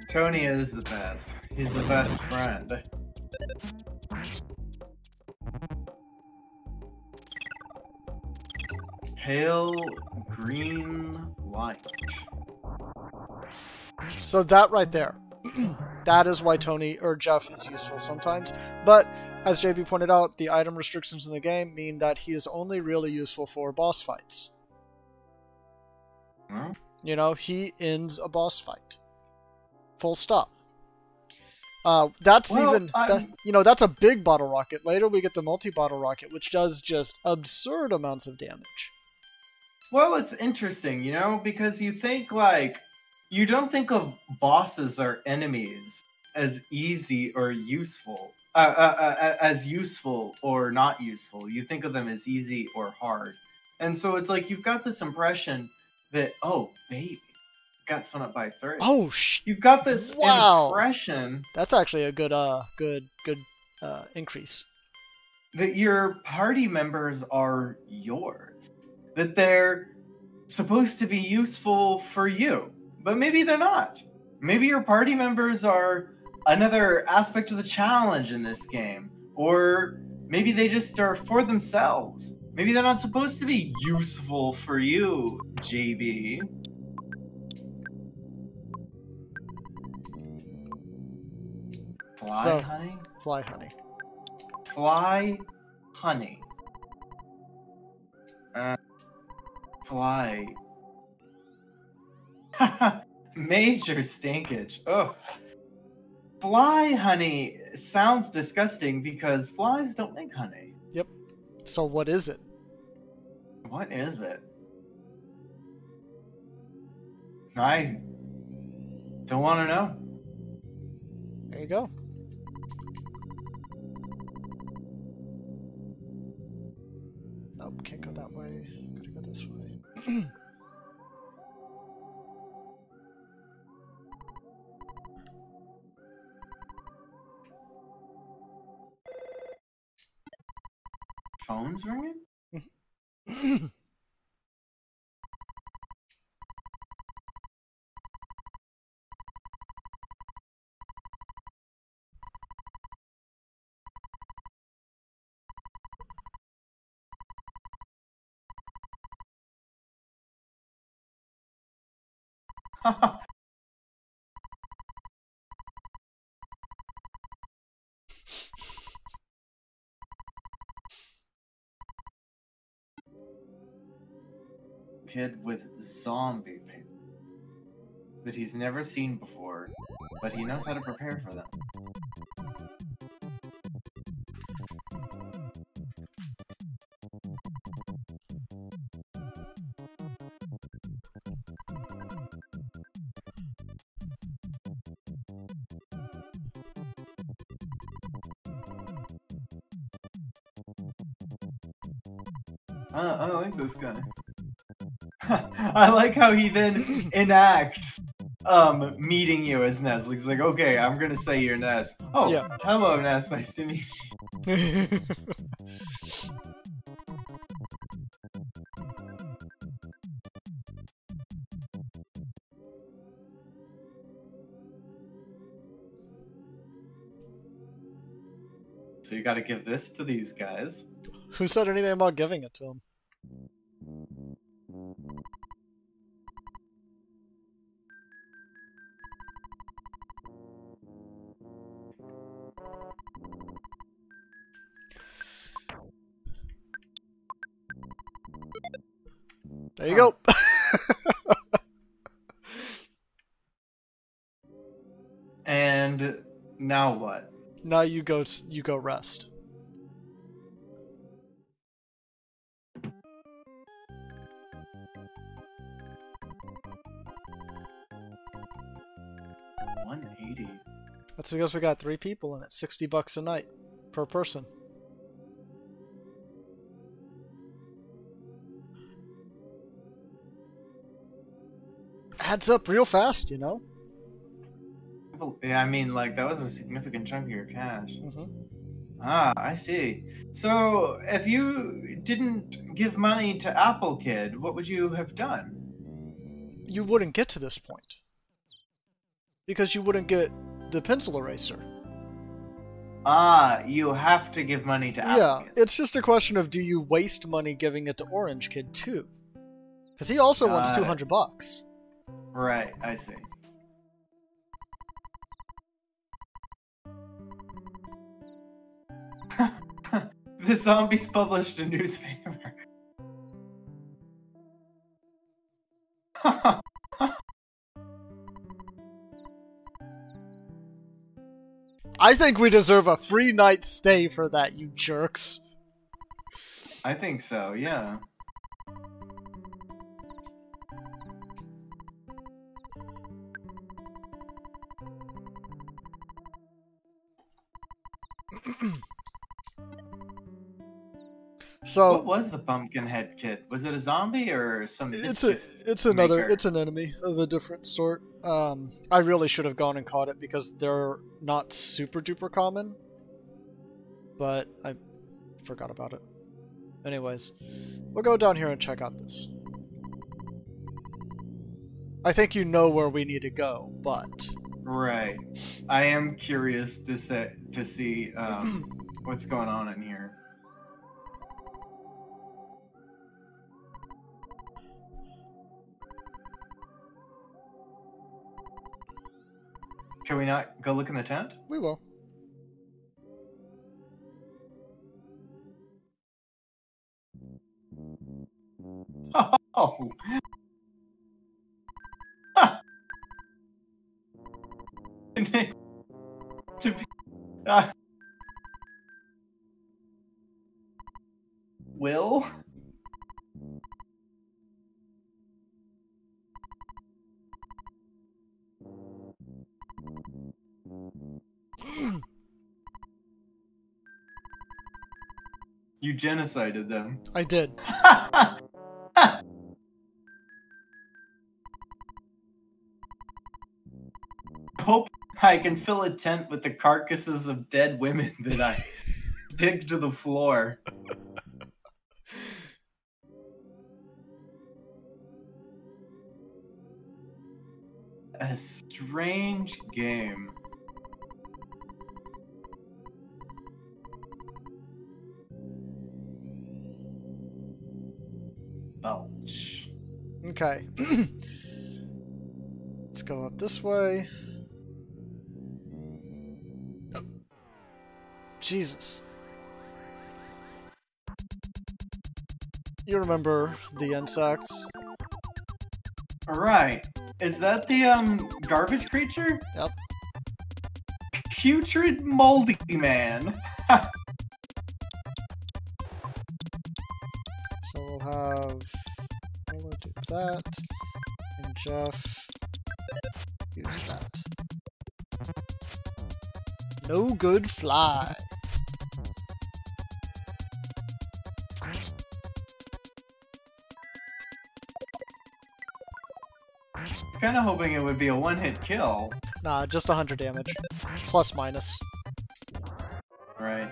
Tony is the best. He's the best friend. Pale green light. So that right there, that is why Tony or Jeff is useful sometimes. But as JB pointed out, the item restrictions in the game mean that he is only really useful for boss fights. Hmm? You know, he ends a boss fight. Full stop. That's a big bottle rocket. Later we get the multi-bottle rocket, which does just absurd amounts of damage. Well, it's interesting, you know, because you don't think of bosses or enemies as easy or useful, as useful or not useful. You think of them as easy or hard. And so it's like you've got this impression that, oh, baby, got spun up by 3. Oh, you've got this impression. That's actually a good increase. That your party members are yours. That they're supposed to be useful for you. But maybe they're not. Maybe your party members are another aspect of the challenge in this game. Or maybe they just are for themselves. Maybe they're not supposed to be useful for you, JB. Fly honey? Fly honey. Fly honey. Fly. Major stinkage. Oh. Fly honey sounds disgusting because flies don't make honey. Yep. So what is it? What is it? I don't want to know. There you go. Nope, can't go that way. Gotta go this way. Phone's ringing? Kid with zombie paper that he's never seen before, but he knows how to prepare for them. I like this guy. I like how he then enacts meeting you as Ness. He's like, okay, I'm gonna say you're Ness. Oh, yeah. Hello, Ness. Nice to meet you. So you gotta give this to these guys. Who said anything about giving it to him? There you go. And now what? Now you go rest. $180. That's because we got 3 people and it's $60 a night per person. Adds up real fast, you know? Yeah, I mean, like, that was a significant chunk of your cash. Mm-hmm. Ah, I see. So, if you didn't give money to Apple Kid, what would you have done? You wouldn't get to this point. Because you wouldn't get the pencil eraser. Ah, you have to give money to Apple Kid. Yeah, it's just a question of do you waste money giving it to Orange Kid too? Because he also wants $200. Right, I see. The zombies published a newspaper. I think we deserve a free night stay for that, you jerks. I think so, yeah. So what was the Pumpkinhead Kid? Was it a zombie or some? It's an enemy of a different sort. I really should have gone and caught it because they're not super duper common, but I forgot about it. Anyways, we'll go down here and check out this. I think you know where we need to go, but right. I am curious to see what's going on in here. Can we not go look in the tent? We will. Oh. To be, Will? You genocided them. I did. Hope I can fill a tent with the carcasses of dead women that I stick to the floor. A strange game. Belch. Okay. Let's go up this way. Oh. Jesus. You remember the insects? Alright. Is that the garbage creature? Yep. Putrid moldy man. So we'll have Lola do that, and Jeff use that. No good fly. I was kind of hoping it would be a one-hit kill. Nah, just 100 damage. Plus minus. Right.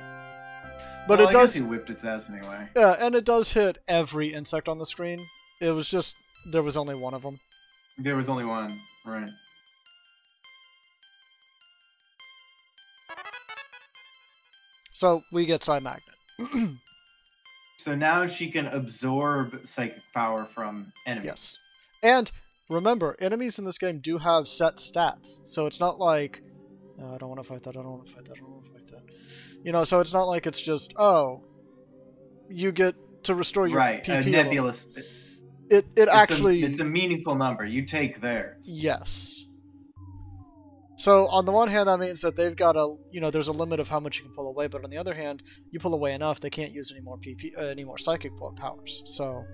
But well, it does. I guess he whipped its ass anyway. Yeah, and it does hit every insect on the screen. It was just there was only one of them. There was only one, right? So we get Psy Magnet. So now she can absorb psychic power from enemies. Yes. And remember, enemies in this game do have set stats. So it's not like, I don't want to fight that, I don't want to fight that, I don't want to fight that. You know, so it's not like it's just, oh, you get to restore your right, PP. A nebulous. It actually... It's a meaningful number. You take theirs. Yes. So on the one hand, that means that they've got a, you know, there's a limit of how much you can pull away, but on the other hand, you pull away enough, they can't use any more PP, any more psychic powers. So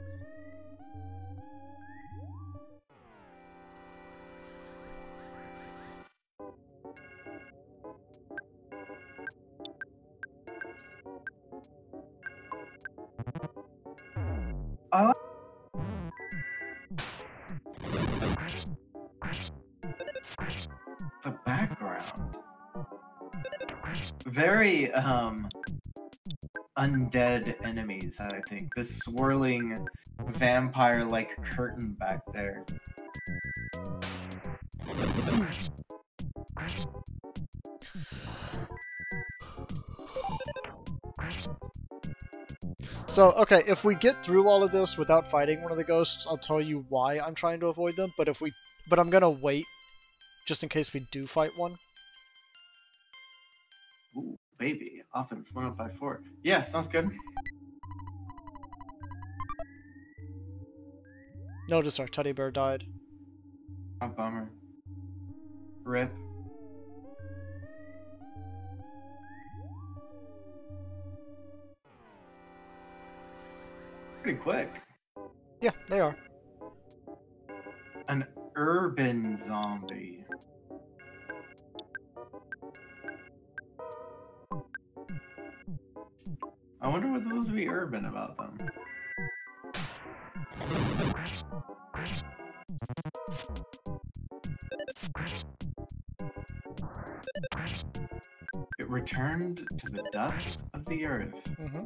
the background. Very undead enemies, I think. This swirling vampire-like curtain back there. So, okay, if we get through all of this without fighting one of the ghosts, I'll tell you why I'm trying to avoid them, but I'm gonna wait just in case we do fight one. Ooh, baby. Offense 1 up by 4. Yeah, sounds good. Notice our teddy bear died. Oh, bummer. Rip. Pretty quick. Yeah, they are. An urban zombie. I wonder what's supposed to be urban about them. It returned to the dust of the earth. Mm-hmm.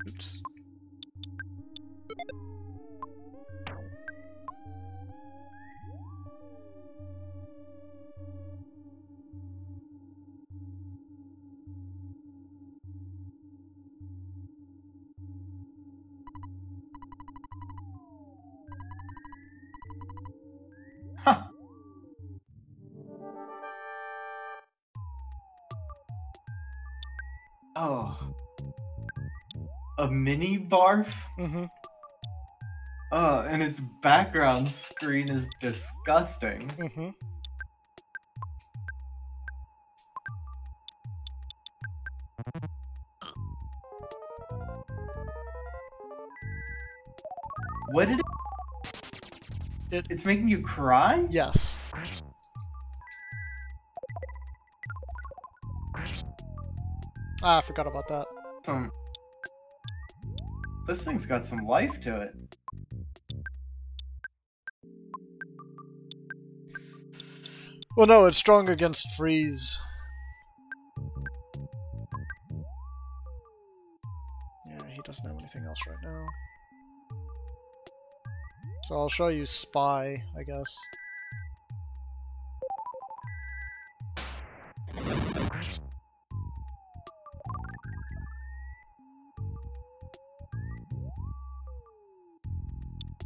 Oops. Huh. Oh. A mini barf? Mm-hmm. Oh, and its background screen is disgusting. Mm-hmm. What did it's making you cry? Yes. Ah, I forgot about that. This thing's got some life to it. Well, no, it's strong against freeze. Yeah, he doesn't have anything else right now. So I'll show you Spy, I guess.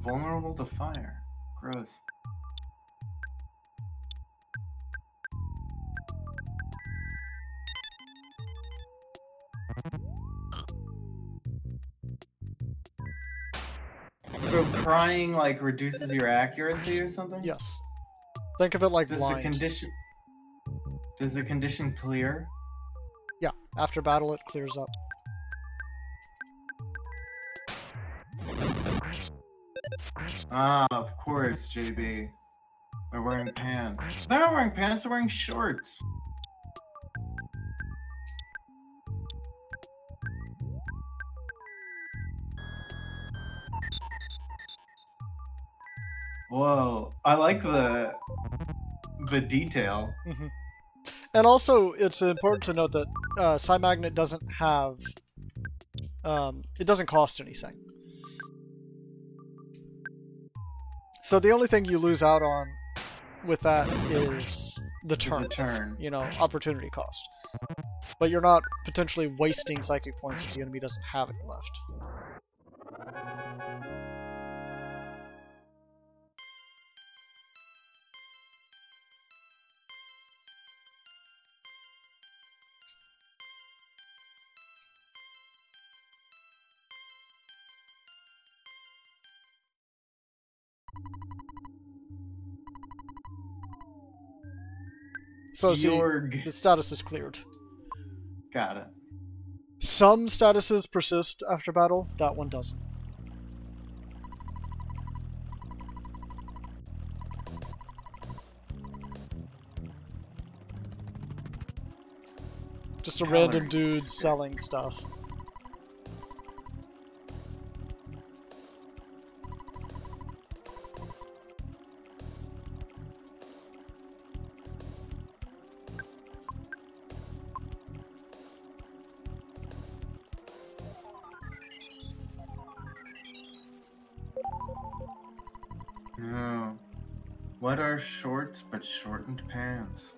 Vulnerable to fire. Gross. So crying like reduces your accuracy or something? Yes. Think of it like blind. Does the condition clear? Yeah. After battle, it clears up. Ah, of course, JB. They're wearing pants. They're not wearing pants, they're wearing shorts. Whoa, I like the detail. Mm-hmm. And also, it's important to note that Psy-Magnet doesn't have... it doesn't cost anything. So the only thing you lose out on with that is the turn. You know, opportunity cost. But you're not potentially wasting psychic points if the enemy doesn't have any left. So see, the status is cleared. Got it. Some statuses persist after battle, that one doesn't. Just a random dude selling stuff. Oh. What are shorts but shortened pants?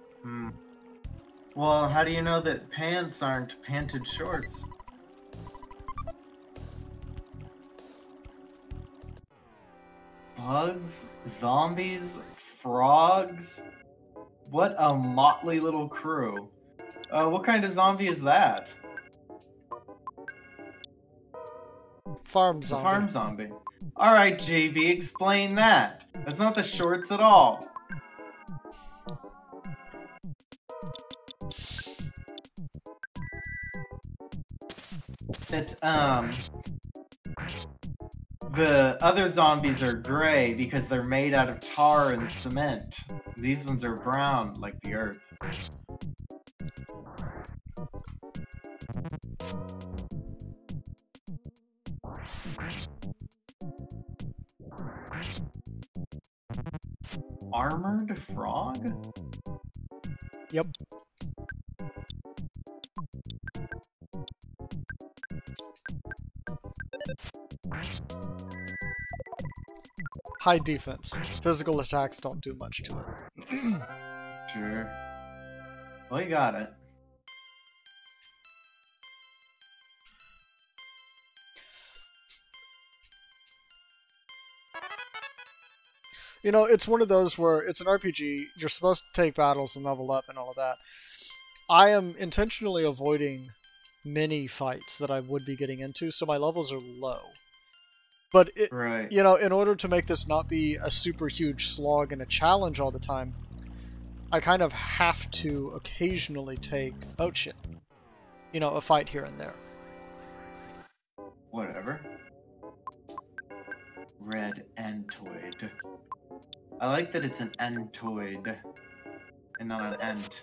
Well, how do you know that pants aren't panted shorts? Bugs? Zombies? Frogs? What a motley little crew. What kind of zombie is that? Farm zombie. Farm zombie. Alright, JB, explain that. That's not the shorts at all. That, the other zombies are gray because they're made out of tar and cement. These ones are brown, like the earth. Armored frog? Yep. High defense. Physical attacks don't do much to it. Sure. Well, you got it. You know, it's one of those where it's an RPG, you're supposed to take battles and level up and all of that. I am intentionally avoiding many fights that I would be getting into, so my levels are low. But, you know, in order to make this not be a super huge slog and a challenge all the time, I kind of have to occasionally take, oh shit, you know, a fight here and there. Whatever. red antoid. I like that it's an antoid and not an ant.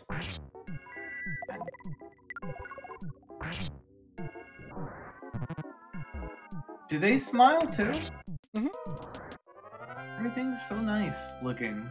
Do they smile too? Mm-hmm. Everything's so nice looking.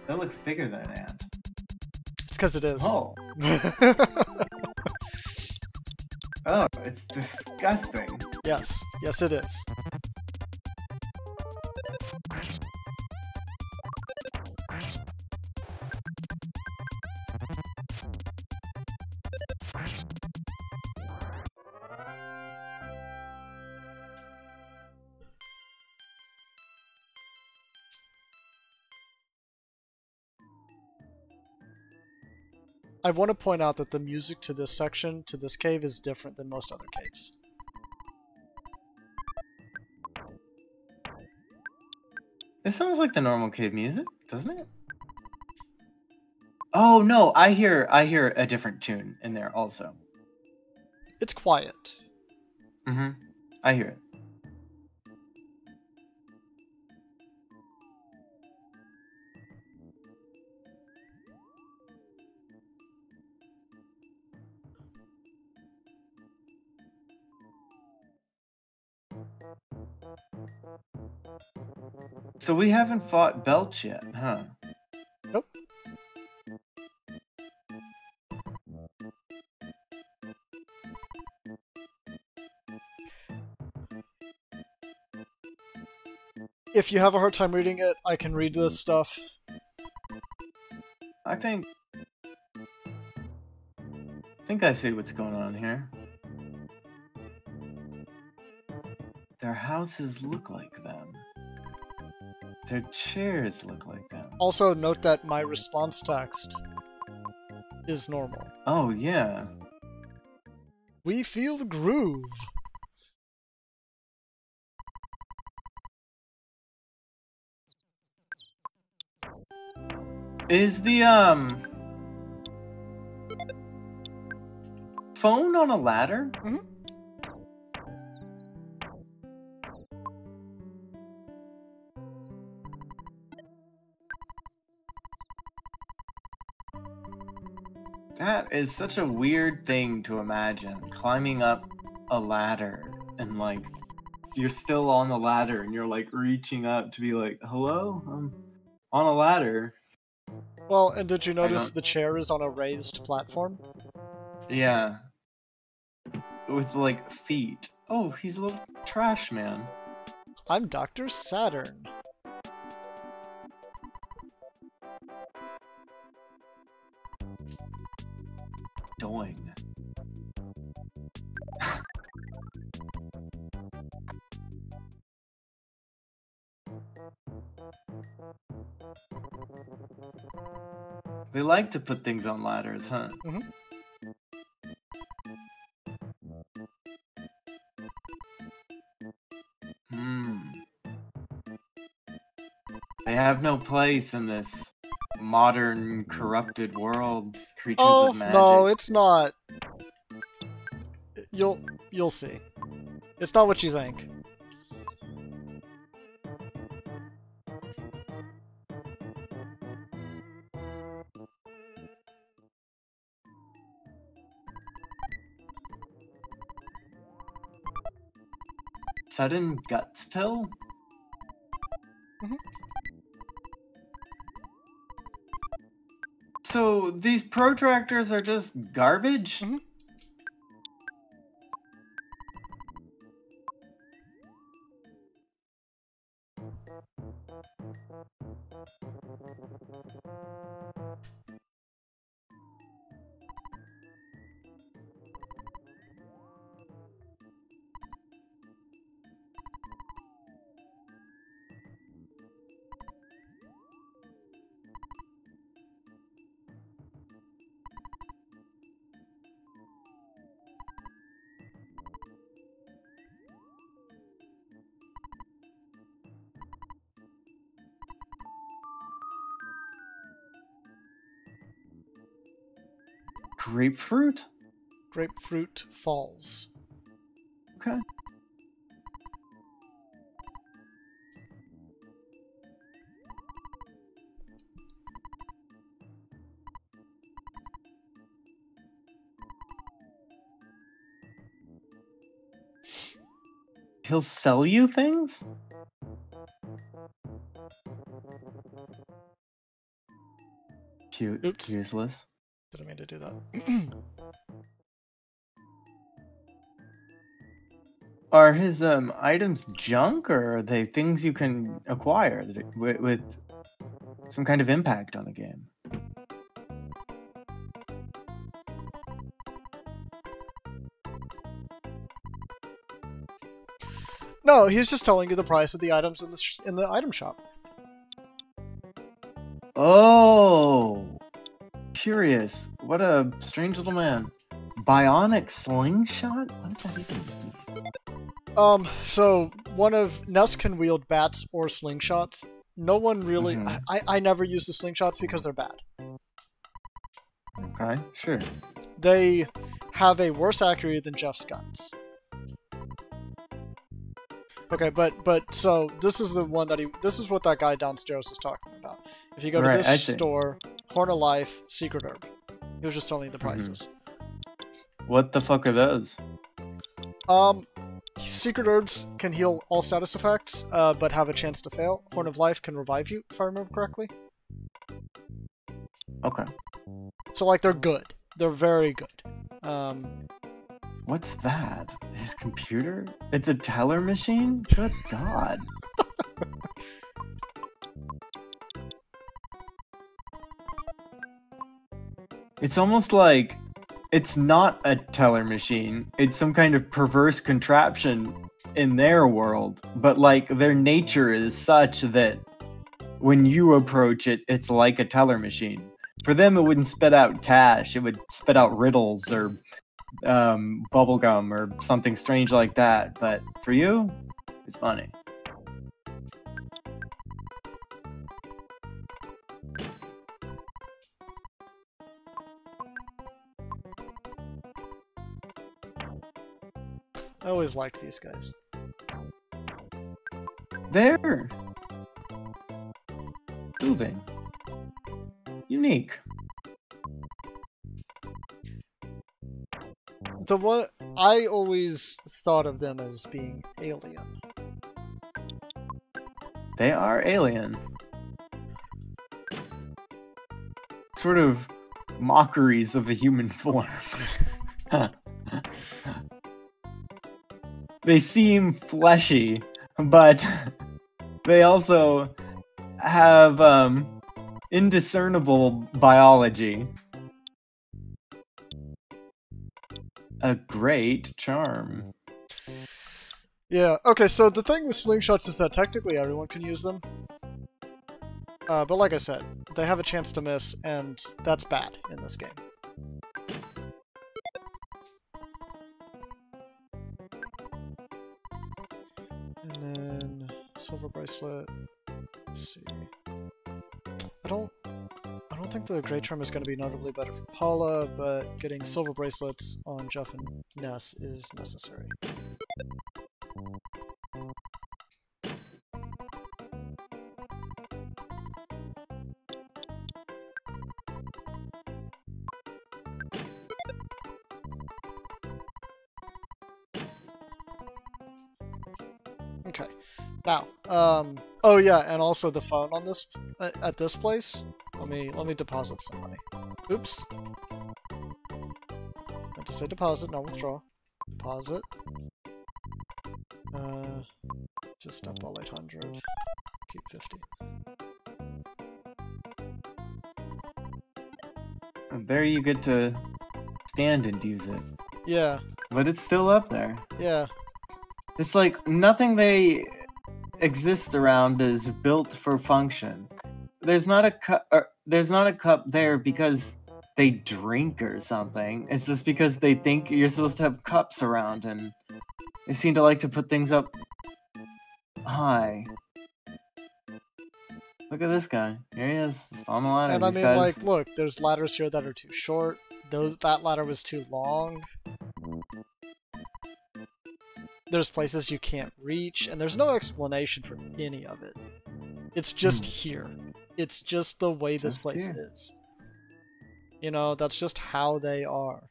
That looks bigger than an ant. It's because it is. Oh. Oh, it's disgusting. Yes. Yes, it is. I want to point out that the music to this section, to this cave, is different than most other caves. This sounds like the normal cave music, doesn't it? Oh no, I hear a different tune in there also. It's quiet. Mm-hmm. I hear it. So we haven't fought Belch yet, huh? Nope. If you have a hard time reading it, I can read this stuff. I think I see what's going on here. Their houses look like them. Their chairs look like them. Also, note that my response text is normal. Oh, yeah. We feel the groove. Is the, phone on a ladder? Mm-hmm. That is such a weird thing to imagine. Climbing up a ladder and, like, you're still on the ladder and you're, like, reaching up to be like, hello? I'm on a ladder. Well, and did you notice the chair is on a raised platform? Yeah. With, like, feet. Oh, he's a little trash man. I'm Dr. Saturn. Doing. They like to put things on ladders, huh? Mm-hmm. They have no place in this modern, corrupted world. Creatures Oh, of magic. no, it's not. You'll see. It's not what you think. Sudden guts pill? Mm-hmm. So these protractors are just garbage? Mm-hmm. Grapefruit? Grapefruit Falls. Okay. He'll sell you things? Cute. Oops. Useless. Didn't mean to do that. Are his items junk, or are they things you can acquire with some kind of impact on the game? No, he's just telling you the price of the items in the item shop. Oh, curious. What a strange little man. Bionic slingshot? What does that even mean? So one of Ness can wield bats or slingshots. No one really. I never use the slingshots because they're bad. Okay, sure. They have a worse accuracy than Jeff's guns. Okay, but so this is the one that this is what that guy downstairs was talking about. If you go to this store, Horn of Life, Secret Herb. He was just telling you the prices. What the fuck are those? Secret Herbs can heal all status effects, but have a chance to fail. Horn of Life can revive you, if I remember correctly. Okay. So, like, they're good. They're very good. What's that? His computer? It's a teller machine? Good God. It's almost like it's not a teller machine. It's some kind of perverse contraption in their world. But, like, their nature is such that when you approach it, it's like a teller machine. For them, it wouldn't spit out cash. It would spit out riddles or bubblegum or something strange like that. But for you, it's money. I always liked these guys. They're moving. Unique. The one I always thought of them as being alien. They are alien. Sort of mockeries of the human form. They seem fleshy, but they also have indiscernible biology. A great charm. Yeah, okay, so the thing with slingshots is that technically everyone can use them. But like I said, they have a chance to miss, and that's bad in this game. And then silver bracelet. Let's see. I don't think the Great Charm is going to be notably better for Paula, but getting silver bracelets on Jeff and Ness is necessary. Okay. Now, oh yeah, and also the phone on this at this place. Let me deposit some money. Oops. Meant to say deposit, not withdraw. Deposit. Just up all 800. Keep 50. And there you get to stand and use it. Yeah. But it's still up there. Yeah. It's like nothing they exist around is built for function. There's not a cup. There's not a cup there because they drink or something. It's just because they think you're supposed to have cups around, and they seem to like to put things up high. Look at this guy. Here he is. Just on the ladder. And I mean, like, look, there's ladders here that are too short. that ladder was too long. There's places you can't reach, and there's no explanation for any of it. It's just here. It's just the way this place is. You know, that's just how they are.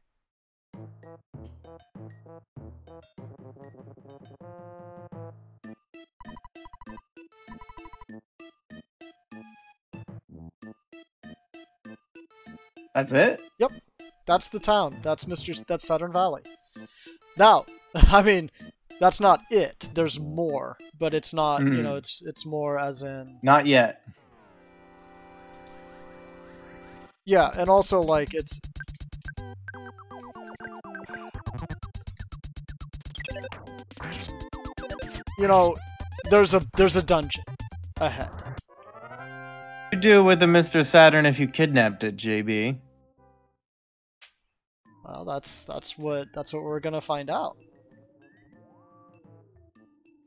That's it? Yep. That's the town. That's Saturn Valley. Now, I mean, that's not it. There's more, but it's not, you know, it's more as in... Not yet. Yeah, and also, like, it's... You know, there's a dungeon ahead. What would you do with the Mr. Saturn if you kidnapped it, JB? Well, that's what we're gonna find out.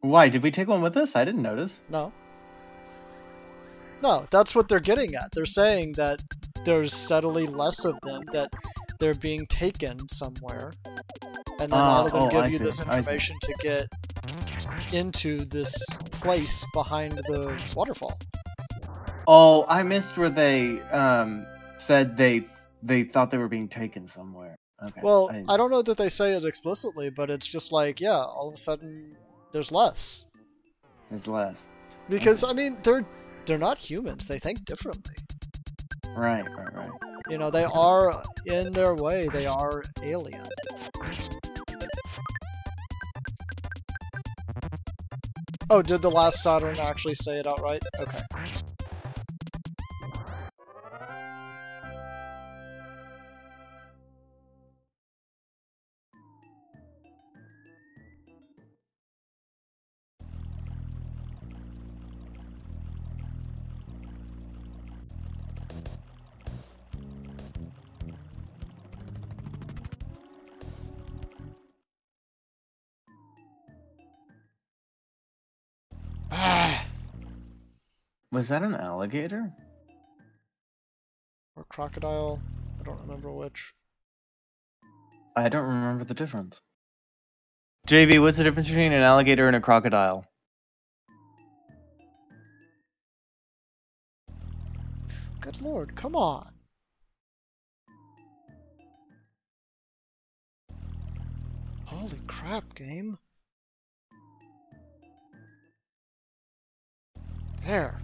Why? Did we take one with us? I didn't notice. No. No, that's what they're getting at. They're saying that there's steadily less of them, that they're being taken somewhere. And then all of them give you this information to get into this place behind the waterfall. Oh, I missed where they said they thought they were being taken somewhere. Okay. Well, I don't know that they say it explicitly, but it's just like, yeah, all of a sudden there's less. There's less. Because I mean, they're not humans. They think differently. Right. You know, they are, in their way, they are alien. Oh, did the last Saturn actually say it outright? Okay. Was that an alligator? Or crocodile? I don't remember which. I don't remember the difference. JV, what's the difference between an alligator and a crocodile? Good lord, come on. Holy crap, game. There.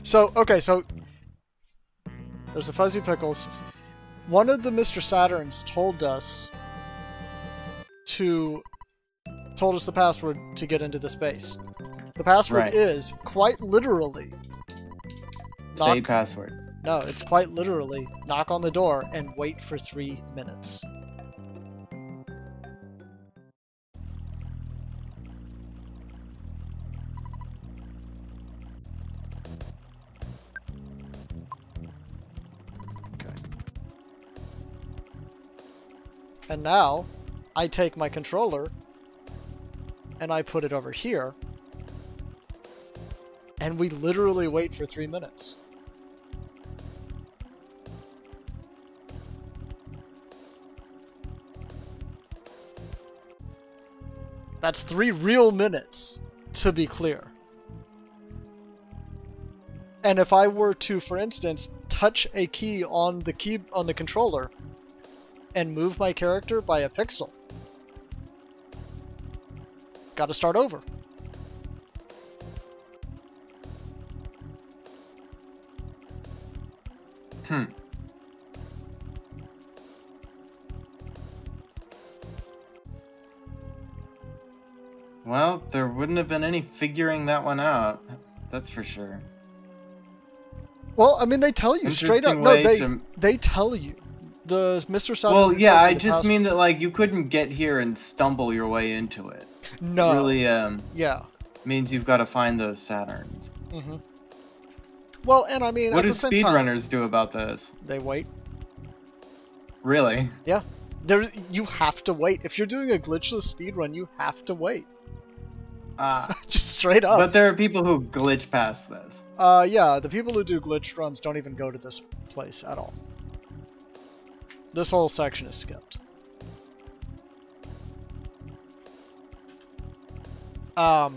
So, okay, so there's a Fuzzy Pickles. One of the Mr. Saturns told us the password to get into the space. The password is quite literally Say password. No, it's quite literally knock on the door and wait for 3 minutes. And now, I take my controller, and I put it over here, and we literally wait for 3 minutes. That's 3 real minutes, to be clear. And if I were to, for instance, touch a key on the controller, and move my character by a pixel, gotta start over. Well, there wouldn't have been any figuring that one out. That's for sure. Well, I mean, they tell you straight up. No, they tell you. The Mr. Saturn. Well, yeah, I just mean that, like, you couldn't get here and stumble your way into it. No. Really, yeah. Means you've got to find those Saturns. Mm-hmm. Well, and I mean, what do speedrunners do about this? They wait. Really? Yeah. You have to wait. If you're doing a glitchless speedrun, you have to wait. Just straight up. But there are people who glitch past this. Yeah, the people who do glitch runs don't even go to this place at all. This whole section is skipped. But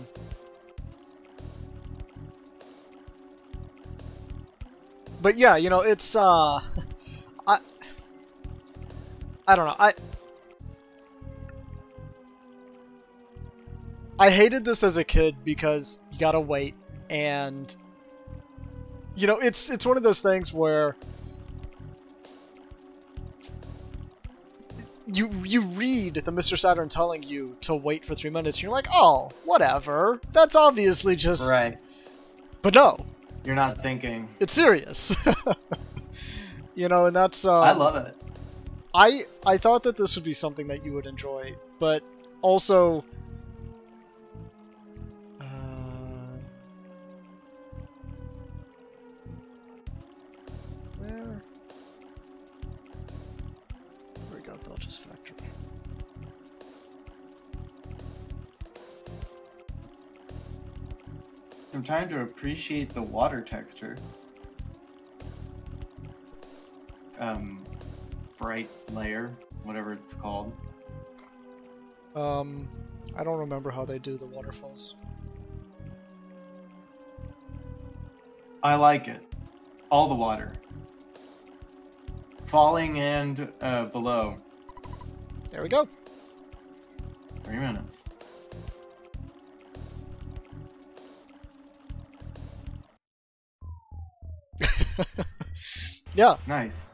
yeah, you know, it's I don't know. I hated this as a kid because you gotta wait, and you know, it's one of those things where you read the Mr. Saturn telling you to wait for 3 minutes, and you're like, oh, whatever. That's obviously just right. But no, you're not thinking. It's serious. You know, and that's I love it. I thought that this would be something that you would enjoy, but also where we got Belch's factory. Some time to appreciate the water texture. Bright layer, whatever it's called. I don't remember how they do the waterfalls. I like it. All the water. Falling and below. There we go. 3 minutes. Yeah. Nice.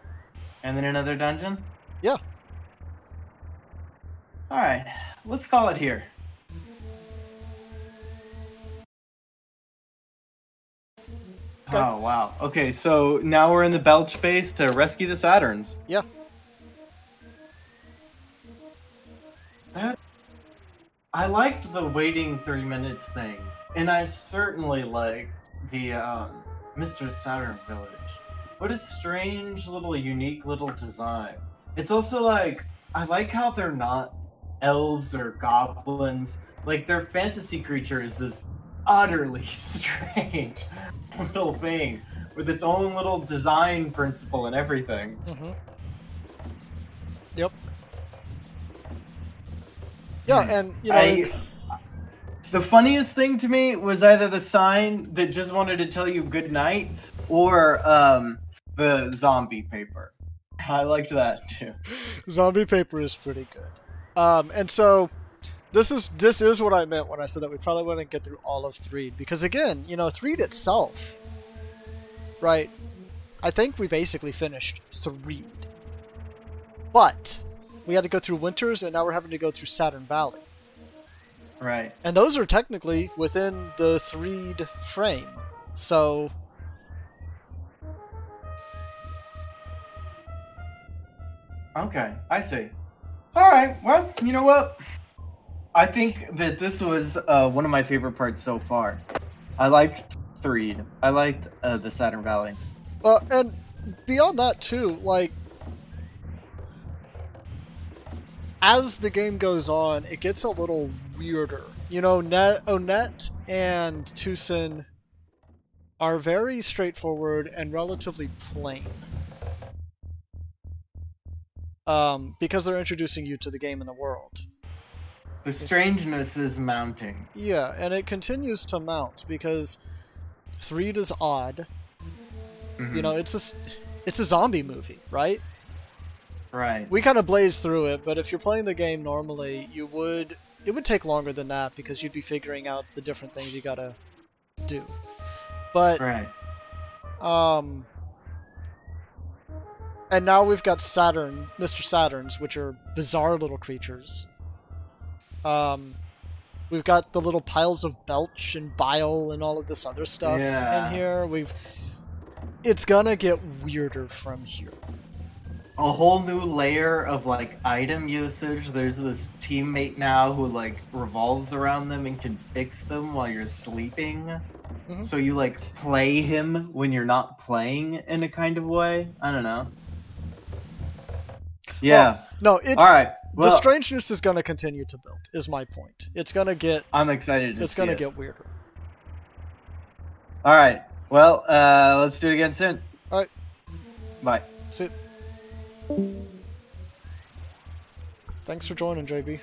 And then another dungeon? Yeah. Alright, let's call it here. Okay. Oh, wow. Okay, so now we're in the Belch base to rescue the Saturns. Yeah. I liked the waiting 3 minutes thing, and I certainly liked the Mr. Saturn Village. What a strange little, unique little design. It's also like, I like how they're not elves or goblins. Like, their fantasy creature is this utterly strange little thing with its own little design principle and everything. Mm-hmm. Yep. Yeah, and you know, the funniest thing to me was either the sign that just wanted to tell you good night, or the zombie paper. I liked that too. Zombie paper is pretty good. And so this is what I meant when I said that we probably wouldn't get through all of Threed, because again, you know, Threed itself, right? I think we basically finished Threed, but we had to go through Winters, and now we're having to go through Saturn Valley. Right. And those are technically within the Threed frame, so. Okay, I see. Alright, well, you know what? I think that this was one of my favorite parts so far. I liked Threed. I liked the Saturn Valley. Well, and beyond that too, like, as the game goes on, it gets a little weirder. You know, Onett and Tucson are very straightforward and relatively plain. Because they're introducing you to the game and the world. The strangeness is mounting. Yeah, and it continues to mount because Threed is odd. Mm-hmm. You know, it's a zombie movie, right? Right. We kind of blaze through it, but if you're playing the game normally, it would take longer than that because you'd be figuring out the different things you gotta do. But right. And now we've got Saturn, Mr. Saturns, which are bizarre little creatures. We've got the little piles of belch and bile and all of this other stuff in here. It's gonna get weirder from here. A whole new layer of like item usage. There's this teammate now who like revolves around them and can fix them while you're sleeping. Mm-hmm. So you like play him when you're not playing in a kind of way. I don't know. Yeah. Well, no, it's all right. the strangeness is going to continue to build. Is my point. It's going to get. I'm excited. It's going to get weirder. All right. Well, let's do it again soon. All right. Bye. See. Thanks for joining, JB.